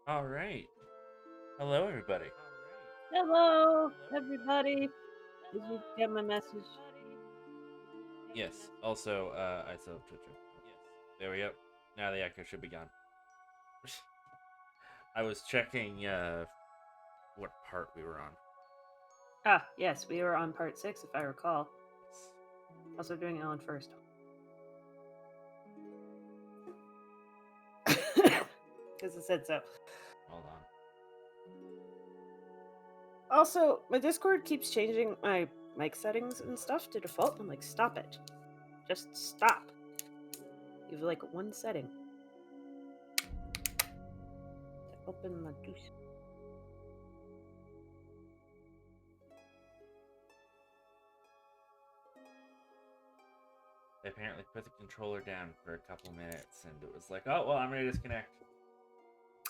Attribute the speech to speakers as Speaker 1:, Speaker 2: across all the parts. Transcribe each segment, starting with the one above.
Speaker 1: All right. Hello, everybody.
Speaker 2: Hello, everybody. Did you get my message?
Speaker 1: Yes. Also, I still have Twitter. There we go. Now the echo should be gone. I was checking what part we were on.
Speaker 2: Ah, yes, we were on part 6, if I recall. Also doing Ellen first. Because it said so.
Speaker 1: Hold on.
Speaker 2: Also, my Discord keeps changing my mic settings and stuff to default. I'm like, stop it. Just stop. You have like one setting. Open my juice.
Speaker 1: They apparently put the controller down for a couple minutes, and it was like, oh well, I'm gonna disconnect.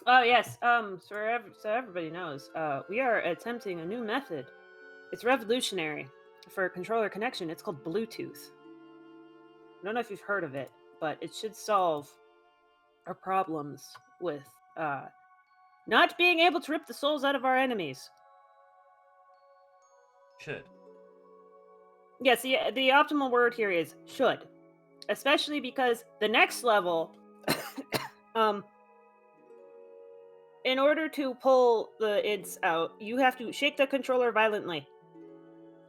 Speaker 2: Oh yes. So everybody knows, we are attempting a new method. It's revolutionary for controller connection. It's called Bluetooth. I don't know if you've heard of it, but it should solve our problems with not being able to rip the souls out of our enemies.
Speaker 1: Should.
Speaker 2: Yes, the optimal word here is should, especially because the next level, um, in order to pull the ids out, you have to shake the controller violently,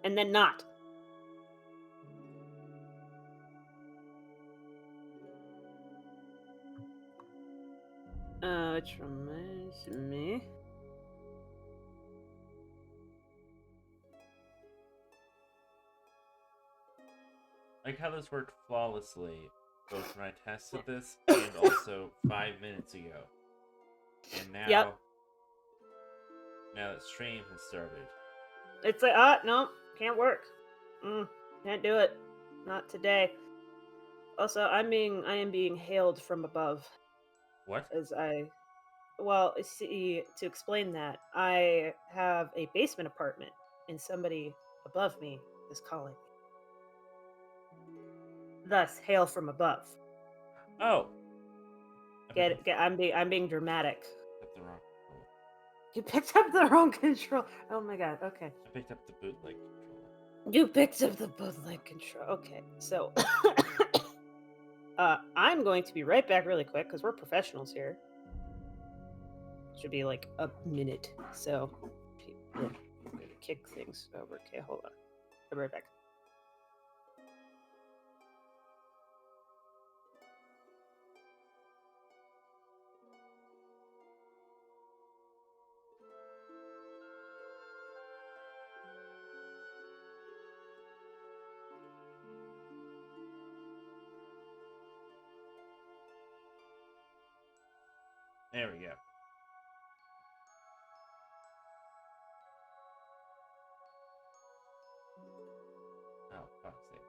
Speaker 2: and then not. Which reminds me.
Speaker 1: Like how this worked flawlessly, both when I tested this and also 5 minutes ago. And
Speaker 2: Yep.
Speaker 1: now that stream has started.
Speaker 2: It's like, no, can't work. Can't do it. Not today. Also, I am being hailed from above.
Speaker 1: What?
Speaker 2: As well, see, to explain that, I have a basement apartment, and somebody above me is calling me. Thus, hail from above.
Speaker 1: Oh.
Speaker 2: I'm being dramatic.
Speaker 1: Up the wrong controller.
Speaker 2: You picked up the wrong control. Oh my god. Okay.
Speaker 1: I picked up the bootleg controller.
Speaker 2: You picked up the bootleg control. Okay, so I'm going to be right back really quick because we're professionals here. Should be like a minute. So, yeah, kick things over. Okay, hold on. I'll be right back.
Speaker 1: There we go. Oh, fuck's sake.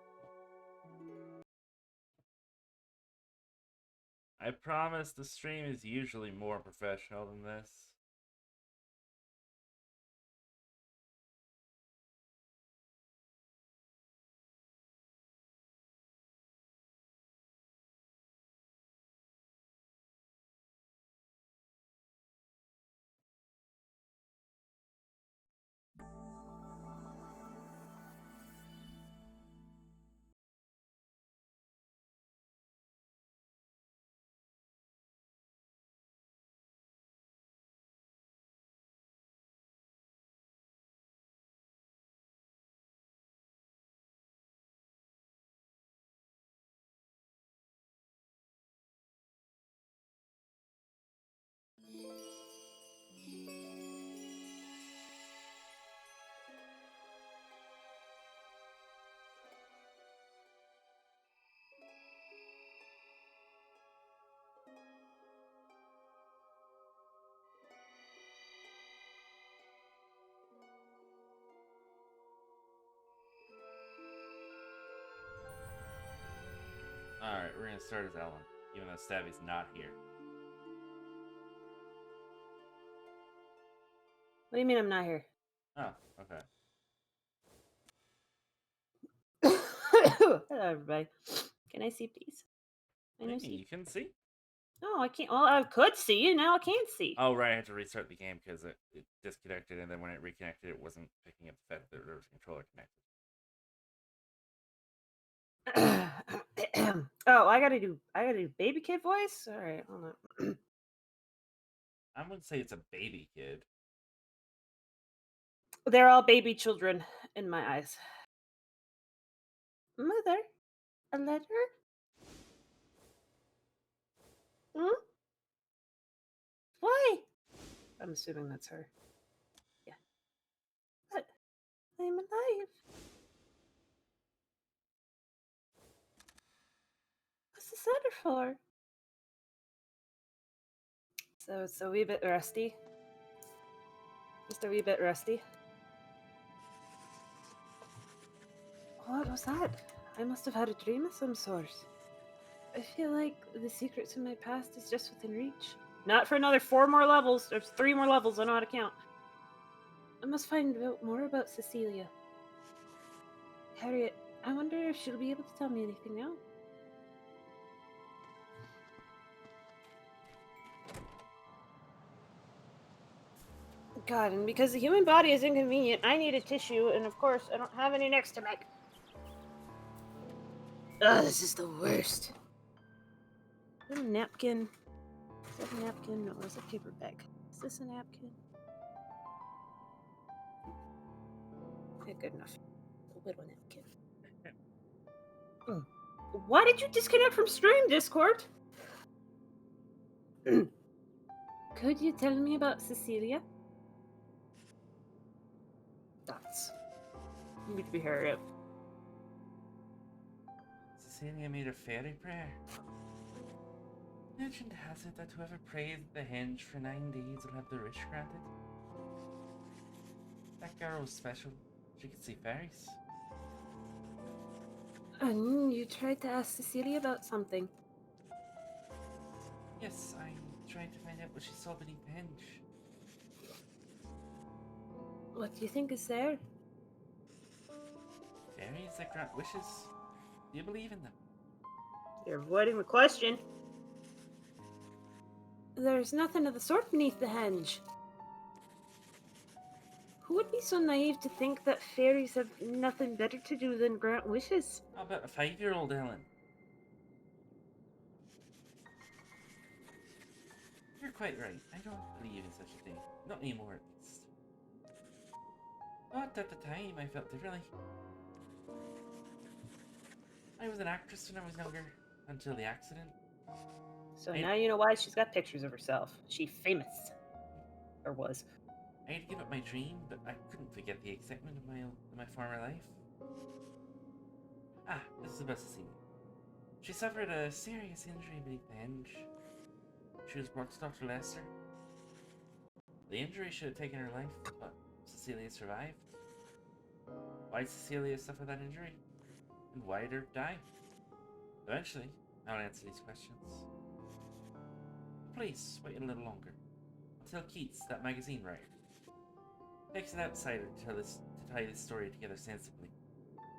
Speaker 1: I promise the stream is usually more professional than this. Alright, we're gonna start as Ellen, even though Stabby's not here.
Speaker 2: What do you mean I'm not here?
Speaker 1: Oh, okay.
Speaker 2: Hello, everybody. Can I see, please?
Speaker 1: Hey, you can see?
Speaker 2: Oh, I can't. Well, I could see you now. I can't see.
Speaker 1: Oh, right, I had to restart the game because it disconnected, and then when it reconnected, it wasn't picking up the fact that there was a controller connected.
Speaker 2: Oh, I gotta do baby kid voice. All right, hold on.
Speaker 1: I wouldn't say it's a baby kid.
Speaker 2: They're all baby children in my eyes. Mother, a letter? Hmm? Why? I'm assuming that's her. Yeah. But I'm alive. What's this letter for? So it's a wee bit rusty. Just a wee bit rusty. What was that? I must have had a dream of some sort. I feel like the secret to my past is just within reach. Not for another 4 more levels. There's 3 more levels. I know how to count. I must find out more about Cecilia. Harriet, I wonder if she'll be able to tell me anything now. God, and because the human body is inconvenient, I need a tissue, and of course, I don't have any next to me. Ugh, this is the worst. Is that a napkin? Is that a napkin? No, it's a paper bag. Is this a napkin? Okay, good enough. A little napkin. Why did you disconnect from stream, Discord? Could you tell me about Cecilia? That's. You need to be hurried up.
Speaker 1: Cecilia made a fairy prayer. Legend has it that whoever prays at the henge for 9 days will have their wish granted. That girl was special. She could see fairies.
Speaker 2: And you tried to ask Cecilia about something.
Speaker 1: Yes, I tried to find out what she saw beneath the henge.
Speaker 2: What do you think is there?
Speaker 1: Fairies that grant wishes. Do you believe in them?
Speaker 2: You're avoiding the question. There's nothing of the sort beneath the henge. Who would be so naive to think that fairies have nothing better to do than grant wishes?
Speaker 1: How about a 5-year-old, Ellen? You're quite right. I don't believe in such a thing. Not anymore, at least. But at the time, I felt differently. I was an actress when I was younger, until the accident.
Speaker 2: So now you know why she's got pictures of herself. She famous. Or was.
Speaker 1: I had to give up my dream, but I couldn't forget the excitement of my former life. Ah, this is about Cecilia. She suffered a serious injury beneath the henge. She was brought to Dr. Lester. The injury should have taken her life, but Cecilia survived. Why did Cecilia suffer that injury? And why did her die? Eventually, I'll answer these questions. Please wait a little longer. I'll tell Keats, that magazine writer. Takes an outsider to tie this story together sensibly.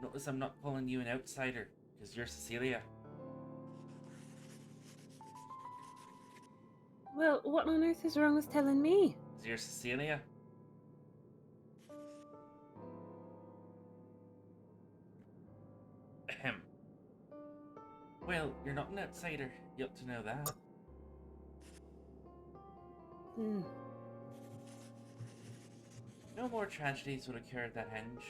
Speaker 1: Notice I'm not calling you an outsider, because you're Cecilia.
Speaker 2: Well, what on earth is wrong with telling me?
Speaker 1: Because you're Cecilia. Ahem. Well, you're not an outsider. You ought to know that. No more tragedies would occur at that henge.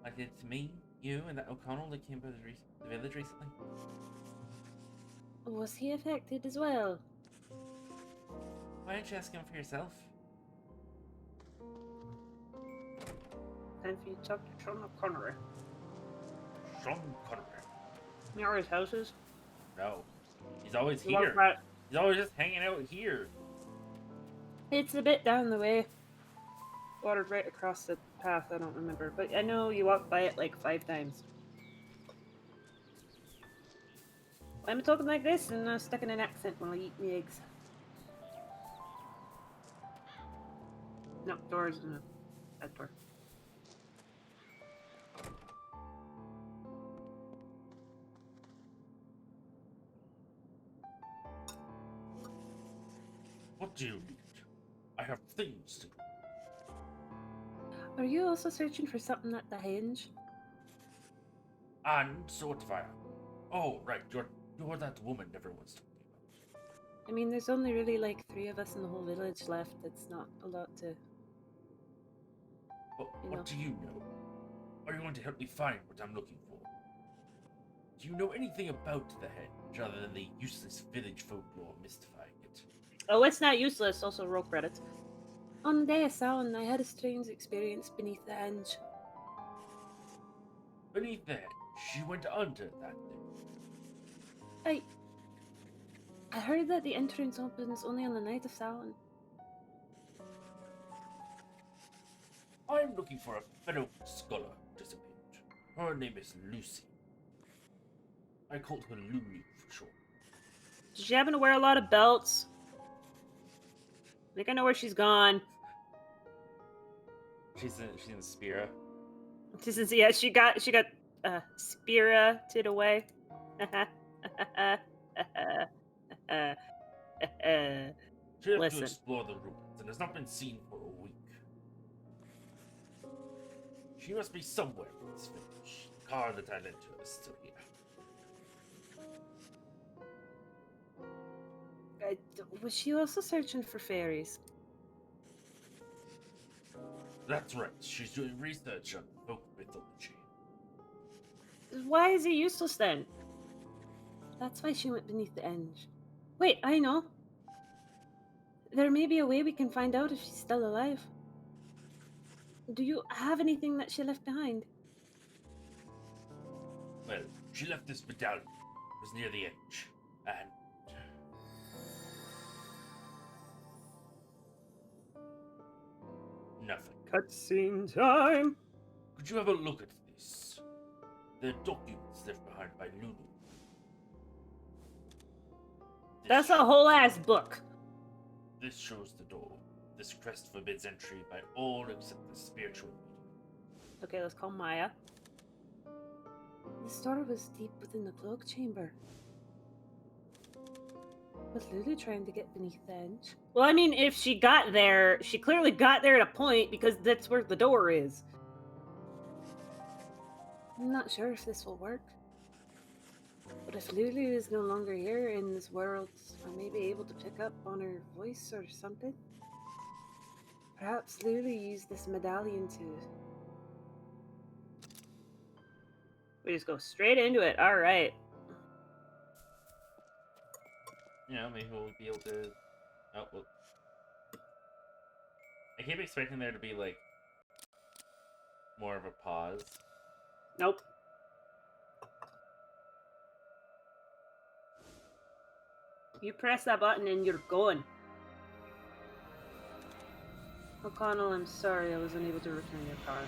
Speaker 1: Like it to me, you, and that O'Connell that came by the village recently.
Speaker 2: Was he affected as well?
Speaker 1: Why don't you ask him for yourself?
Speaker 2: Time for you to talk to Sean O'Connor.
Speaker 1: Sean Connery.
Speaker 2: You know where his house is?
Speaker 1: No. He's always
Speaker 2: You walk
Speaker 1: here.
Speaker 2: by-
Speaker 1: He's always just hanging out here.
Speaker 2: It's a bit down the way. Watered right across the path, I don't remember. But I know you walked by it like 5 times. I'm talking like this and stuck in an accent while I eat my eggs. No, doors and that door.
Speaker 1: What do you need? I have things to do.
Speaker 2: Are you also searching for something at the hinge?
Speaker 1: And so what if I... Oh, right, you're that woman everyone's talking about.
Speaker 2: I mean, there's only really like 3 of us in the whole village left. It's not a lot to...
Speaker 1: But
Speaker 2: You
Speaker 1: what
Speaker 2: know.
Speaker 1: do you know? Are you going to help me find what I'm looking for? Do you know anything about the henge other than the useless village folklore mystifying it?
Speaker 2: Oh, it's not useless. Also, roll credits. On the day of Samhain, I had a strange experience beneath the henge.
Speaker 1: Beneath the henge, you went under that thing.
Speaker 2: I heard that the entrance opens only on the night of Samhain.
Speaker 1: I'm looking for a fellow scholar who disappeared. Her name is Lucy. I called her Lulu for short.
Speaker 2: Did she happen to wear a lot of belts? I think I know where she's gone.
Speaker 1: She's in Spira.
Speaker 2: Yeah, she got spirited away.
Speaker 1: She left to
Speaker 2: Listen.
Speaker 1: explore the ruins and has not been seen for a week. She must be somewhere in this village. The car that I lent her is still here.
Speaker 2: Was she also searching for fairies?
Speaker 1: That's right. She's doing research on folk mythology.
Speaker 2: Why is it useless then? That's why she went beneath the henge. Wait, I know. There may be a way we can find out if she's still alive. Do you have anything that she left behind?
Speaker 1: Well, she left this medallion. It was near the edge. And... nothing.
Speaker 2: Cutscene time!
Speaker 1: Could you have a look at this? The documents left behind by Lulu.
Speaker 2: That's a whole ass book.
Speaker 1: This shows the door. This crest forbids entry by all except the spiritual medium.
Speaker 2: Okay, let's call Maya. This door was deep within the cloak chamber. Was Lulu trying to get beneath the henge? Well, I mean, if she got there, she clearly got there at a point because that's where the door is. I'm not sure if this will work. But if Lulu is no longer here in this world, I may be able to pick up on her voice or something. Perhaps Lulu used this medallion to... We just go straight into it. All right.
Speaker 1: You know, maybe we'll be able to... Oh, well... I keep expecting there to be, like, more of a pause.
Speaker 2: Nope. You press that button and you're going. O'Connell, I'm sorry I was unable to return your car.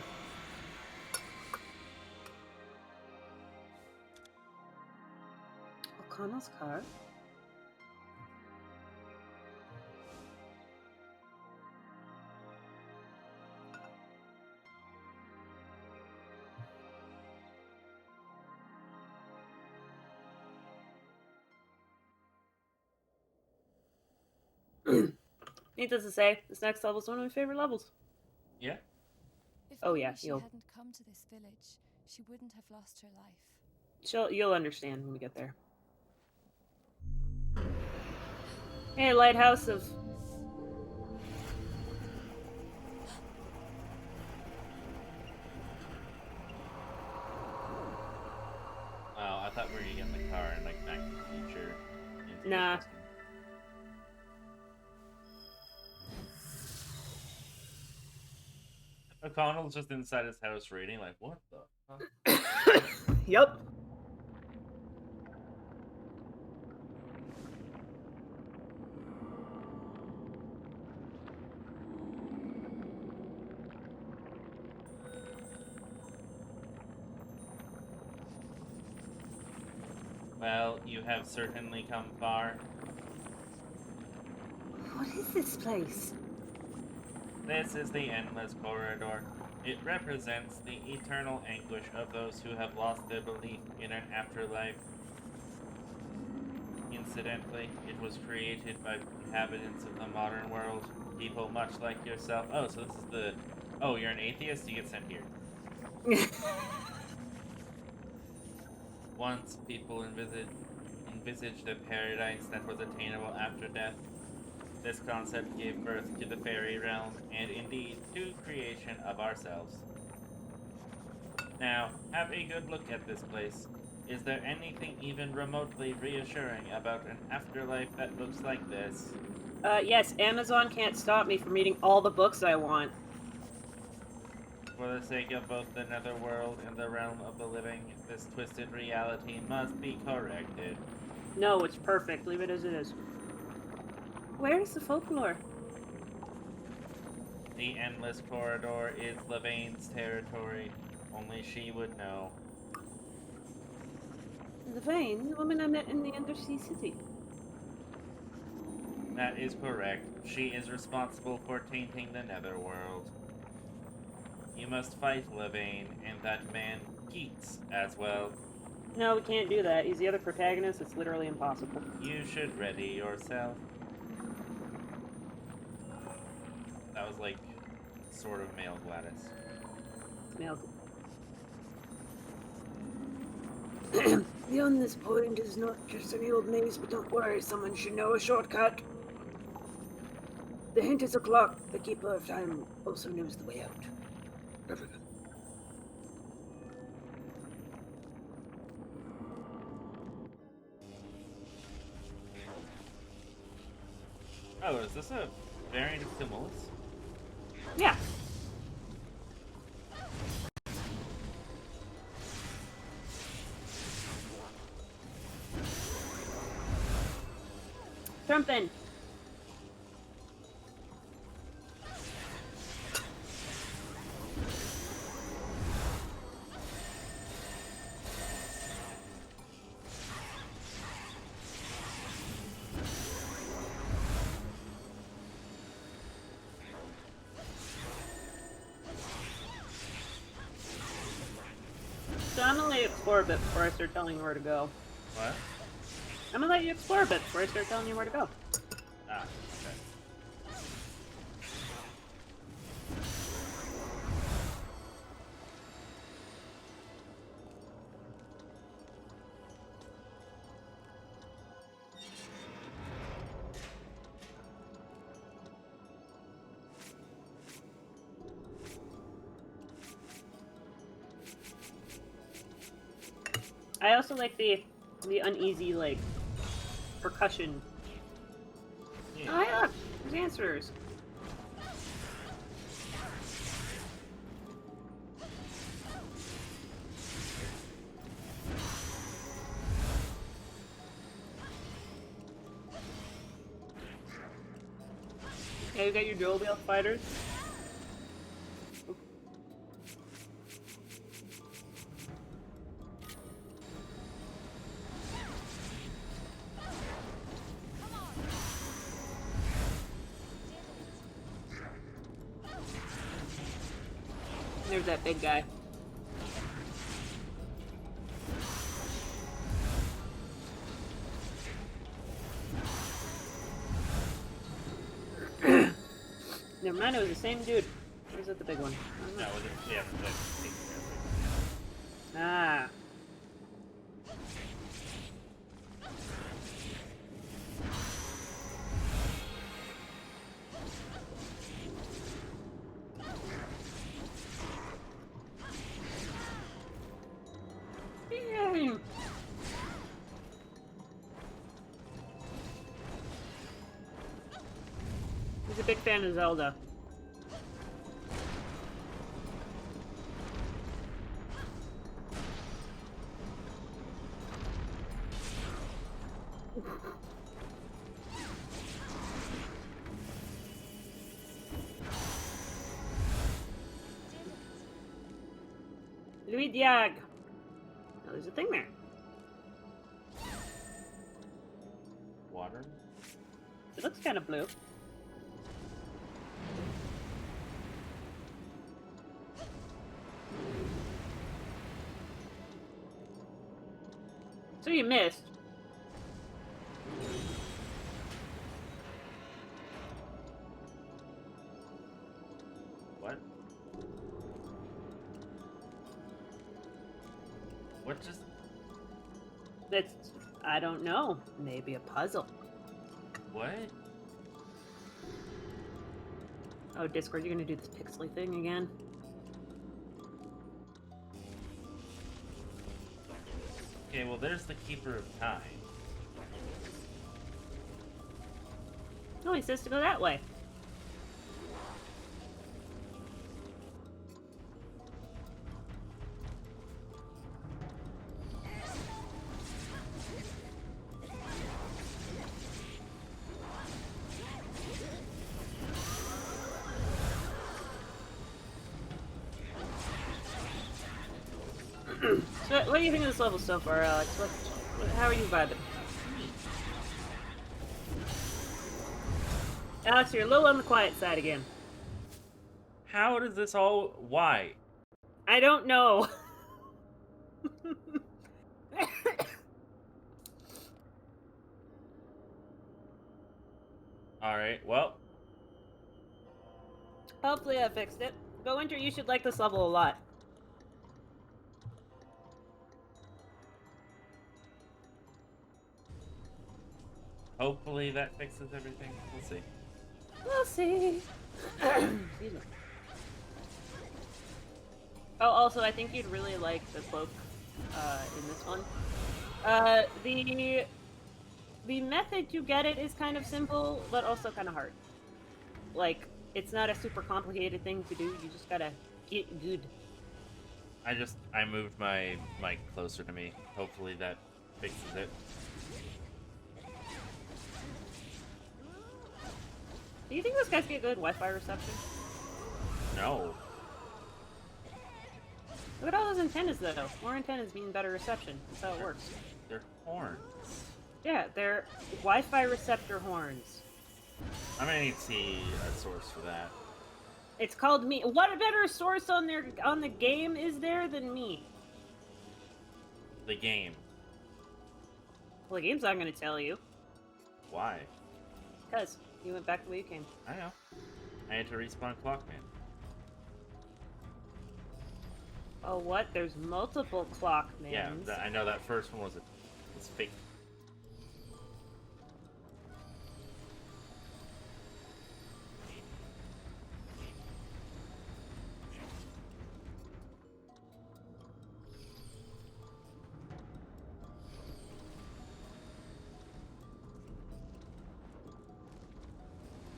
Speaker 2: O'Connell's car? Needless to say, this next level is one of my favorite levels.
Speaker 1: Yeah?
Speaker 3: If
Speaker 2: Oh,
Speaker 3: only
Speaker 2: yeah,
Speaker 3: she
Speaker 2: you'll-
Speaker 3: hadn't come to this village, she wouldn't have lost her life.
Speaker 2: You'll understand when we get there. Hey, Lighthouse of...
Speaker 1: Oh, I thought we were gonna get in the car and, like, Back to the Future. Into
Speaker 2: Nah.
Speaker 1: the O'Connell's just inside his house reading, like, what the fuck?
Speaker 2: Yep.
Speaker 1: Well, you have certainly come far.
Speaker 2: What is this place?
Speaker 1: This is the Endless Corridor. It represents the eternal anguish of those who have lost their belief in an afterlife. Incidentally, it was created by inhabitants of the modern world, people much like yourself. Oh, so this is the... Oh, you're an atheist? You get sent here. Once, people envisaged a paradise that was attainable after death. This concept gave birth to the fairy realm, and indeed, to creation of ourselves. Now, have a good look at this place. Is there anything even remotely reassuring about an afterlife that looks like this?
Speaker 2: Yes, Amazon can't stop me from reading all the books I want.
Speaker 1: For the sake of both the netherworld and the realm of the living, this twisted reality must be corrected.
Speaker 2: No, it's perfect. Leave it as it is. Where is the folklore?
Speaker 1: The endless corridor is Levaine's territory. Only she would know.
Speaker 2: Levine, the woman I met in the Undersea City.
Speaker 1: That is correct. She is responsible for tainting the netherworld. You must fight Levain and that man Keats as well.
Speaker 2: No, we can't do that. He's the other protagonist. It's literally impossible.
Speaker 1: You should ready yourself. That was like sort of male Gladys.
Speaker 2: Male. Beyond this point is not just any old maze, but don't worry, someone should know a shortcut. The hint is a clock. The keeper of time also knows the way out.
Speaker 1: Oh, is this a variant of Camillus?
Speaker 2: Yeah. Trumpin'. So I'm gonna let you explore a bit before I start telling you where to go.
Speaker 1: What?
Speaker 2: I'm gonna let you explore a bit before I start telling you where to go.
Speaker 1: Ah, okay.
Speaker 2: I also like the uneasy like percussion.
Speaker 1: Yeah.
Speaker 2: Oh yeah, there's answers. Yeah, you got your dual wheel fighters. There's that big guy. Never mind, it was the same dude. Or was it the big one? I don't know.
Speaker 1: No, yeah,
Speaker 2: Ah. Yay. He's a big fan of Zelda. Louis Diag. Oh, there's a thing there.
Speaker 1: Water?
Speaker 2: It looks kind of blue. So you missed.
Speaker 1: What? What just...
Speaker 2: That's, I don't know. Maybe a puzzle.
Speaker 1: What?
Speaker 2: Oh, Discord, you're gonna do this pixely thing again?
Speaker 1: Okay, well, there's the Keeper of Time.
Speaker 2: Oh, he says to go that way. So, what do you think of this level so far, Alex? How are you vibing? Alex, you're a little on the quiet side again.
Speaker 1: How does this all... Why?
Speaker 2: I don't know.
Speaker 1: Alright, well...
Speaker 2: Hopefully I fixed it. But Winter, you should like this level a lot.
Speaker 1: Hopefully that fixes everything. We'll see.
Speaker 2: We'll see. Excuse me. Oh, also, I think you'd really like the cloak in this one. The method to get it is kind of simple, but also kind of hard. Like, it's not a super complicated thing to do. You just gotta get good.
Speaker 1: I moved my mic closer to me. Hopefully that fixes it.
Speaker 2: Do you think those guys get good Wi-Fi reception?
Speaker 1: No.
Speaker 2: Look at all those antennas, though. More antennas mean better reception. That's how it works.
Speaker 1: They're horns.
Speaker 2: Yeah, they're Wi-Fi receptor horns.
Speaker 1: I'm gonna need to see a source for that.
Speaker 2: It's called me. What a better source on the game is there than me?
Speaker 1: The game.
Speaker 2: Well, the game's not going to tell you.
Speaker 1: Why?
Speaker 2: Because you went back the way you came.
Speaker 1: I know. I had to respawn Clockman.
Speaker 2: Oh, what? There's multiple Clockmans.
Speaker 1: Yeah, I know that first one was fake.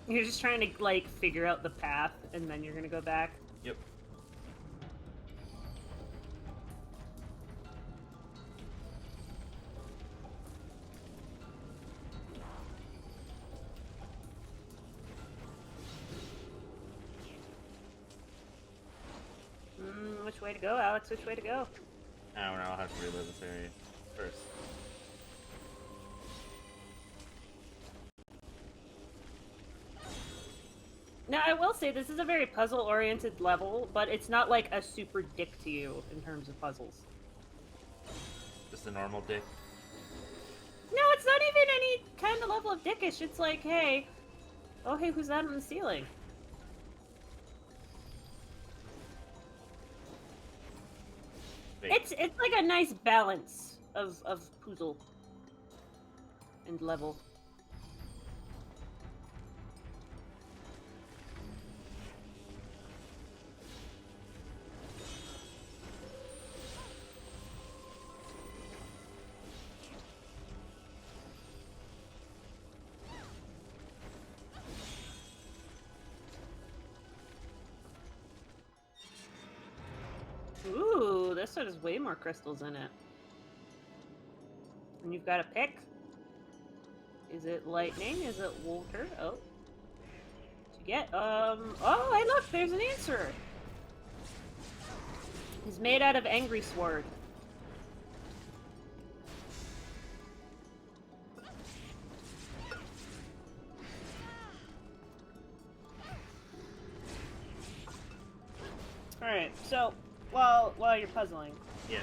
Speaker 2: You're just trying to, like, figure out the path, and then you're gonna go back?
Speaker 1: Yep.
Speaker 2: Which way to go, Alex? Which way to go?
Speaker 1: I don't know, I'll have to relive this area first.
Speaker 2: Now, I will say, this is a very puzzle-oriented level, but it's not, like, a super dick to you in terms of puzzles.
Speaker 1: Just a normal dick.
Speaker 2: No, it's not even any kind of level of dickish. It's like, hey, oh, hey, who's that on the ceiling?
Speaker 1: Fake.
Speaker 2: It's like a nice balance of puzzle and level. Ooh, this one has way more crystals in it. And you've got to pick. Is it lightning? Is it water? Oh. To get, oh, hey look, there's an answer! It's made out of angry sword. Alright, so, while you're puzzling,
Speaker 1: Yes.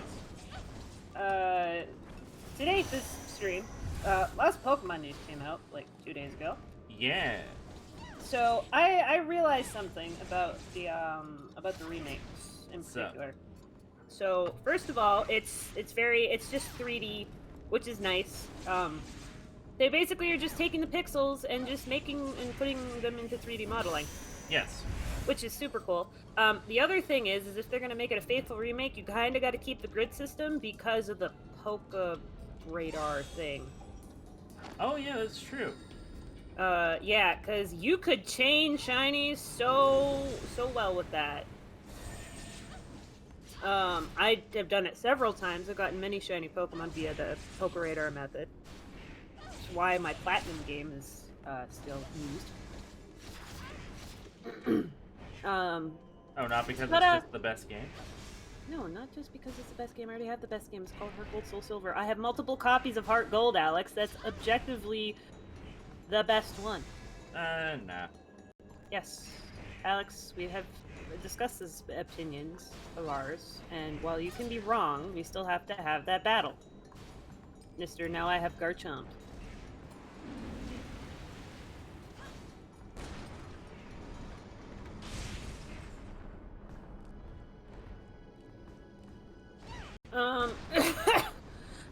Speaker 2: to date this stream, last Pokemon news came out like 2 days ago.
Speaker 1: Yeah.
Speaker 2: So I realized something about the remakes in
Speaker 1: So-
Speaker 2: particular. So first of all, it's just 3D, which is nice. They basically are just taking the pixels and just making and putting them into 3D modeling,
Speaker 1: Yes.
Speaker 2: which is super cool. The other thing is if they're gonna make it a faithful remake, you kind of got to keep the grid system because of the Poke radar thing.
Speaker 1: Oh yeah, that's true.
Speaker 2: Yeah, because you could chain shinies so well with that. I have done it several times. I've gotten many shiny Pokemon via the Poke radar method. Which is why my platinum game is still used.
Speaker 1: Oh, not because
Speaker 2: But,
Speaker 1: it's just the best game?
Speaker 2: No, not just because it's the best game. I already have the best game. It's called Heart Gold Soul Silver. I have multiple copies of Heart Gold, Alex. That's objectively the best one.
Speaker 1: Nah.
Speaker 2: Yes, Alex, we have discussed these opinions of ours, and while you can be wrong, we still have to have that battle. Mister, now I have Garchomp.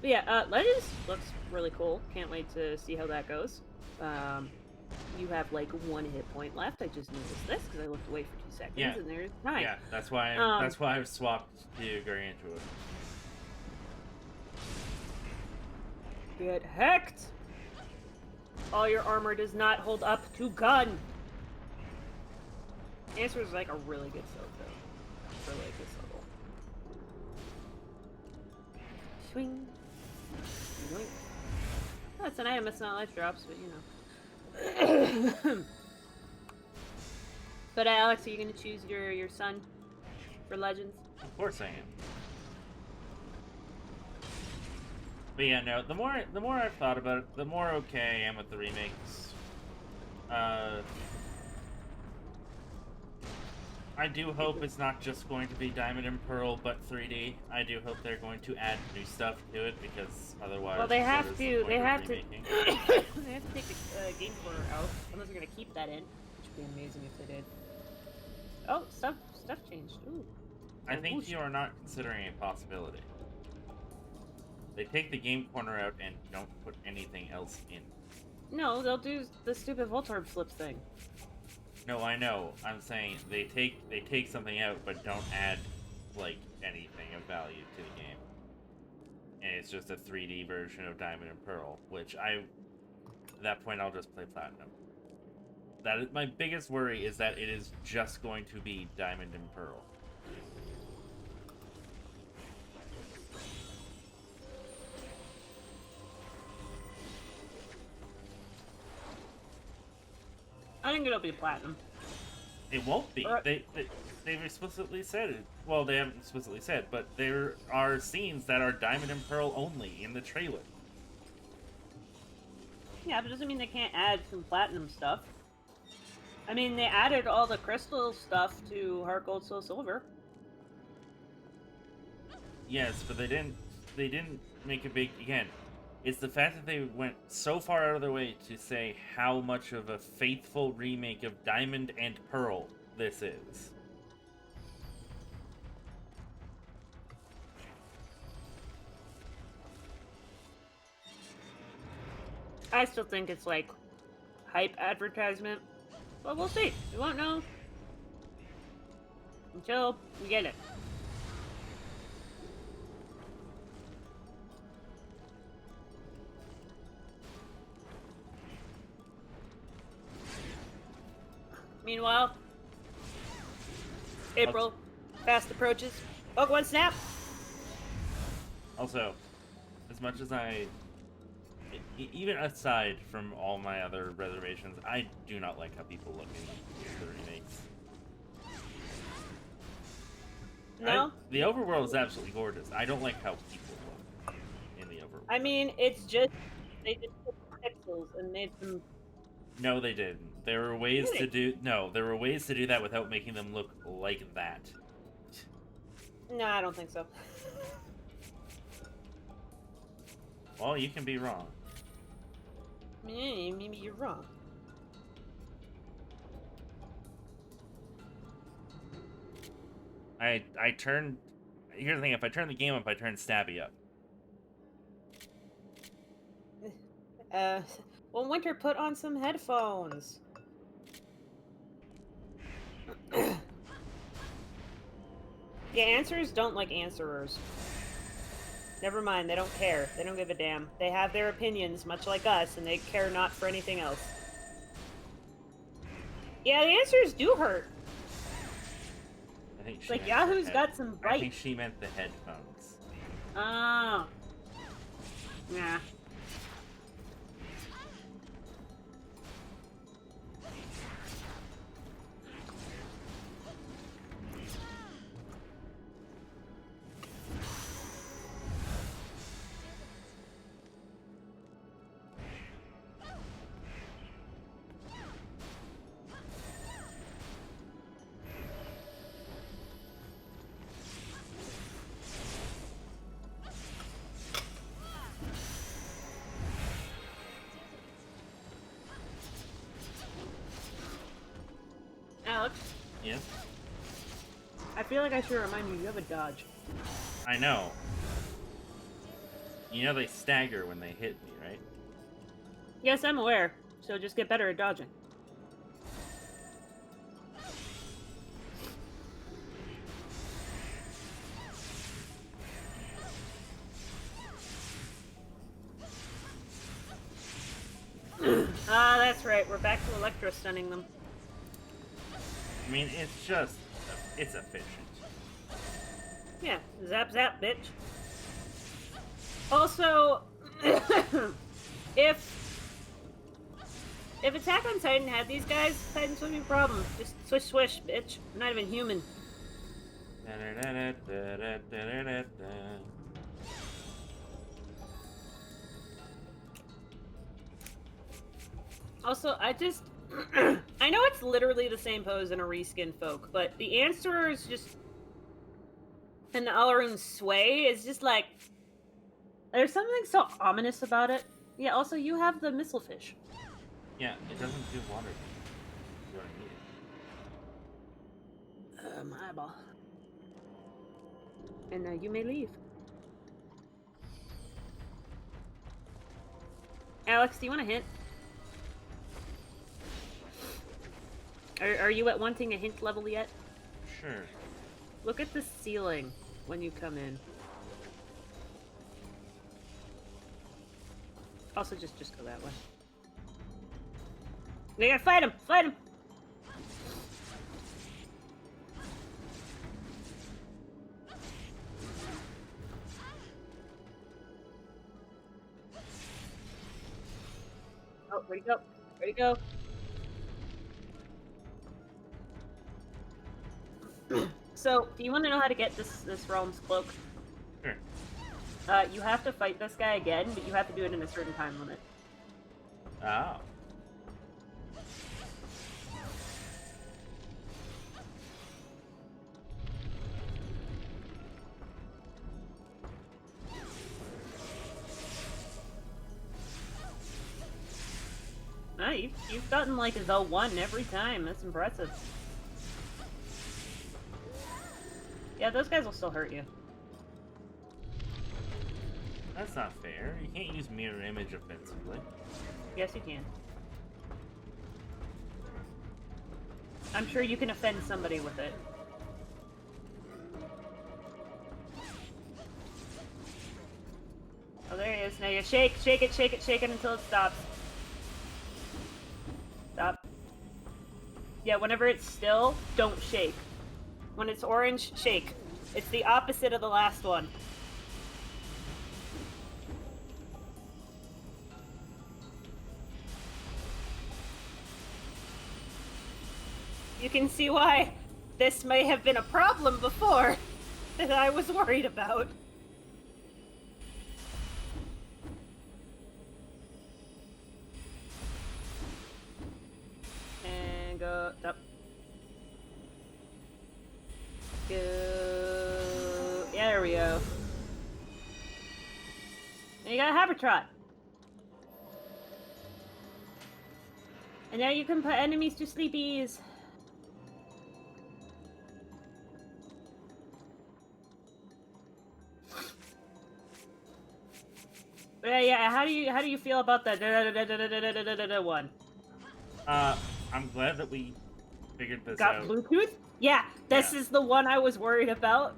Speaker 2: But yeah, Legends looks really cool. Can't wait to see how that goes. You have like 1 hit point left. I just noticed this because I looked away for 2 seconds,
Speaker 1: Yeah.
Speaker 2: and there's 9.
Speaker 1: Yeah, that's why I've swapped to Gargantua.
Speaker 2: Get hecked! All your armor does not hold up to gun. Answer is like a really good soak though. Really good soak. Swing. Swing. Oh, it's an item. It's not life drops, but you know. But Alex, are you gonna choose your son for Legends?
Speaker 1: Of course I am. But yeah, no, the more I've thought about it, the more okay I am with the remakes. I do hope it's not just going to be Diamond and Pearl, but 3D. I do hope they're going to add new stuff to it, because otherwise...
Speaker 2: Well, they
Speaker 1: what
Speaker 2: have
Speaker 1: is the
Speaker 2: to.
Speaker 1: point
Speaker 2: They
Speaker 1: of
Speaker 2: have to.
Speaker 1: remaking?
Speaker 2: They have to take the game corner out, unless they're gonna keep that in, which would be amazing if they did. Oh, stuff changed. Ooh.
Speaker 1: I think you are not considering a possibility. They take the game corner out and don't put anything else in.
Speaker 2: No, they'll do the stupid Voltorb flip thing.
Speaker 1: No, I know. I'm saying they take something out, but don't add like anything of value to the game. And it's just a 3D version of Diamond and Pearl, which at that point I'll just play Platinum. That is my biggest worry, is that it is just going to be Diamond and Pearl.
Speaker 2: I think it'll be Platinum.
Speaker 1: It won't be. They've explicitly said it. Well, they haven't explicitly said, but there are scenes that are Diamond and Pearl only in the trailer.
Speaker 2: Yeah, but it doesn't mean they can't add some Platinum stuff. I mean, they added all the crystal stuff to Heart Gold Soul Silver.
Speaker 1: Yes, but they didn't make a big... Again, it's the fact that they went so far out of their way to say how much of a faithful remake of Diamond and Pearl this is.
Speaker 2: I still think it's like hype advertisement, but we'll see. We won't know until we get it. Meanwhile, April fast approaches. Pokemon Snap!
Speaker 1: Also, as much as even aside from all my other reservations, I do not like how people look in the remakes.
Speaker 2: No?
Speaker 1: The overworld is absolutely gorgeous. I don't like how people look in the overworld.
Speaker 2: I mean, it's just, they just took pixels and made them...
Speaker 1: No, they didn't. There were ways
Speaker 2: Really?
Speaker 1: there were ways to do that without making them look like that.
Speaker 2: No, I don't think so.
Speaker 1: Well, you can be wrong.
Speaker 2: Maybe you're wrong.
Speaker 1: I turned. Here's the thing: if I turn the game up, I turn Stabby up.
Speaker 2: Well, Winter, put on some headphones. Yeah, answers don't like answerers. Never mind, they don't care. They don't give a damn. They have their opinions, much like us, and they care not for anything else. Yeah, the answers do hurt.
Speaker 1: I think
Speaker 2: It's
Speaker 1: she
Speaker 2: like
Speaker 1: meant the
Speaker 2: Yahoo's got some
Speaker 1: I think
Speaker 2: bite.
Speaker 1: she meant the headphones.
Speaker 2: Oh. Nah. Alex,
Speaker 1: Yes,
Speaker 2: I feel like I should remind you, you have a dodge.
Speaker 1: I know. You know they stagger when they hit me, right?
Speaker 2: Yes, I'm aware, so just get better at dodging. Ah, that's right, we're back to electro-stunning them.
Speaker 1: I mean, it's efficient.
Speaker 2: Yeah, zap zap, bitch. Also, if Attack on Titan had these guys, Titans would be a problem. Just swish swish, bitch. I'm not even human. Also, I just I know it's literally the same pose in a reskin folk, but the answerers just and the Alaroon sway is just like there's something so ominous about it. Yeah, also you have the missile fish.
Speaker 1: Yeah, it doesn't do water. You don't need it.
Speaker 2: My eyeball. And you may leave. Alex, do you want a hint? Are you at wanting a hint level yet?
Speaker 1: Sure.
Speaker 2: Look at the ceiling when you come in. Also, just go that way. We gotta fight him! Fight him! Oh, where'd he go? Where'd he go? So, do you want to know how to get this realm's cloak?
Speaker 1: Sure.
Speaker 2: You have to fight this guy again, but you have to do it in a certain time limit.
Speaker 1: Oh.
Speaker 2: Ah, you've gotten like the one every time. That's impressive. Yeah, those guys will still hurt you.
Speaker 1: That's not fair. You can't use mirror image offensively.
Speaker 2: Yes, you can. I'm sure you can offend somebody with it. Oh, there he is. Now you shake it until it stops. Stop. Yeah, whenever it's still, don't shake. When it's orange, shake. It's the opposite of the last one. You can see why this may have been a problem before that I was worried about. And go up. Go. Yeah, there we go. And you got a Habertrot. And now you can put enemies to sleepies. Yeah. How do you feel about that one?
Speaker 1: I'm glad that we figured this
Speaker 2: Got
Speaker 1: out.
Speaker 2: Bluetooth? Yeah, this is the one I was worried about.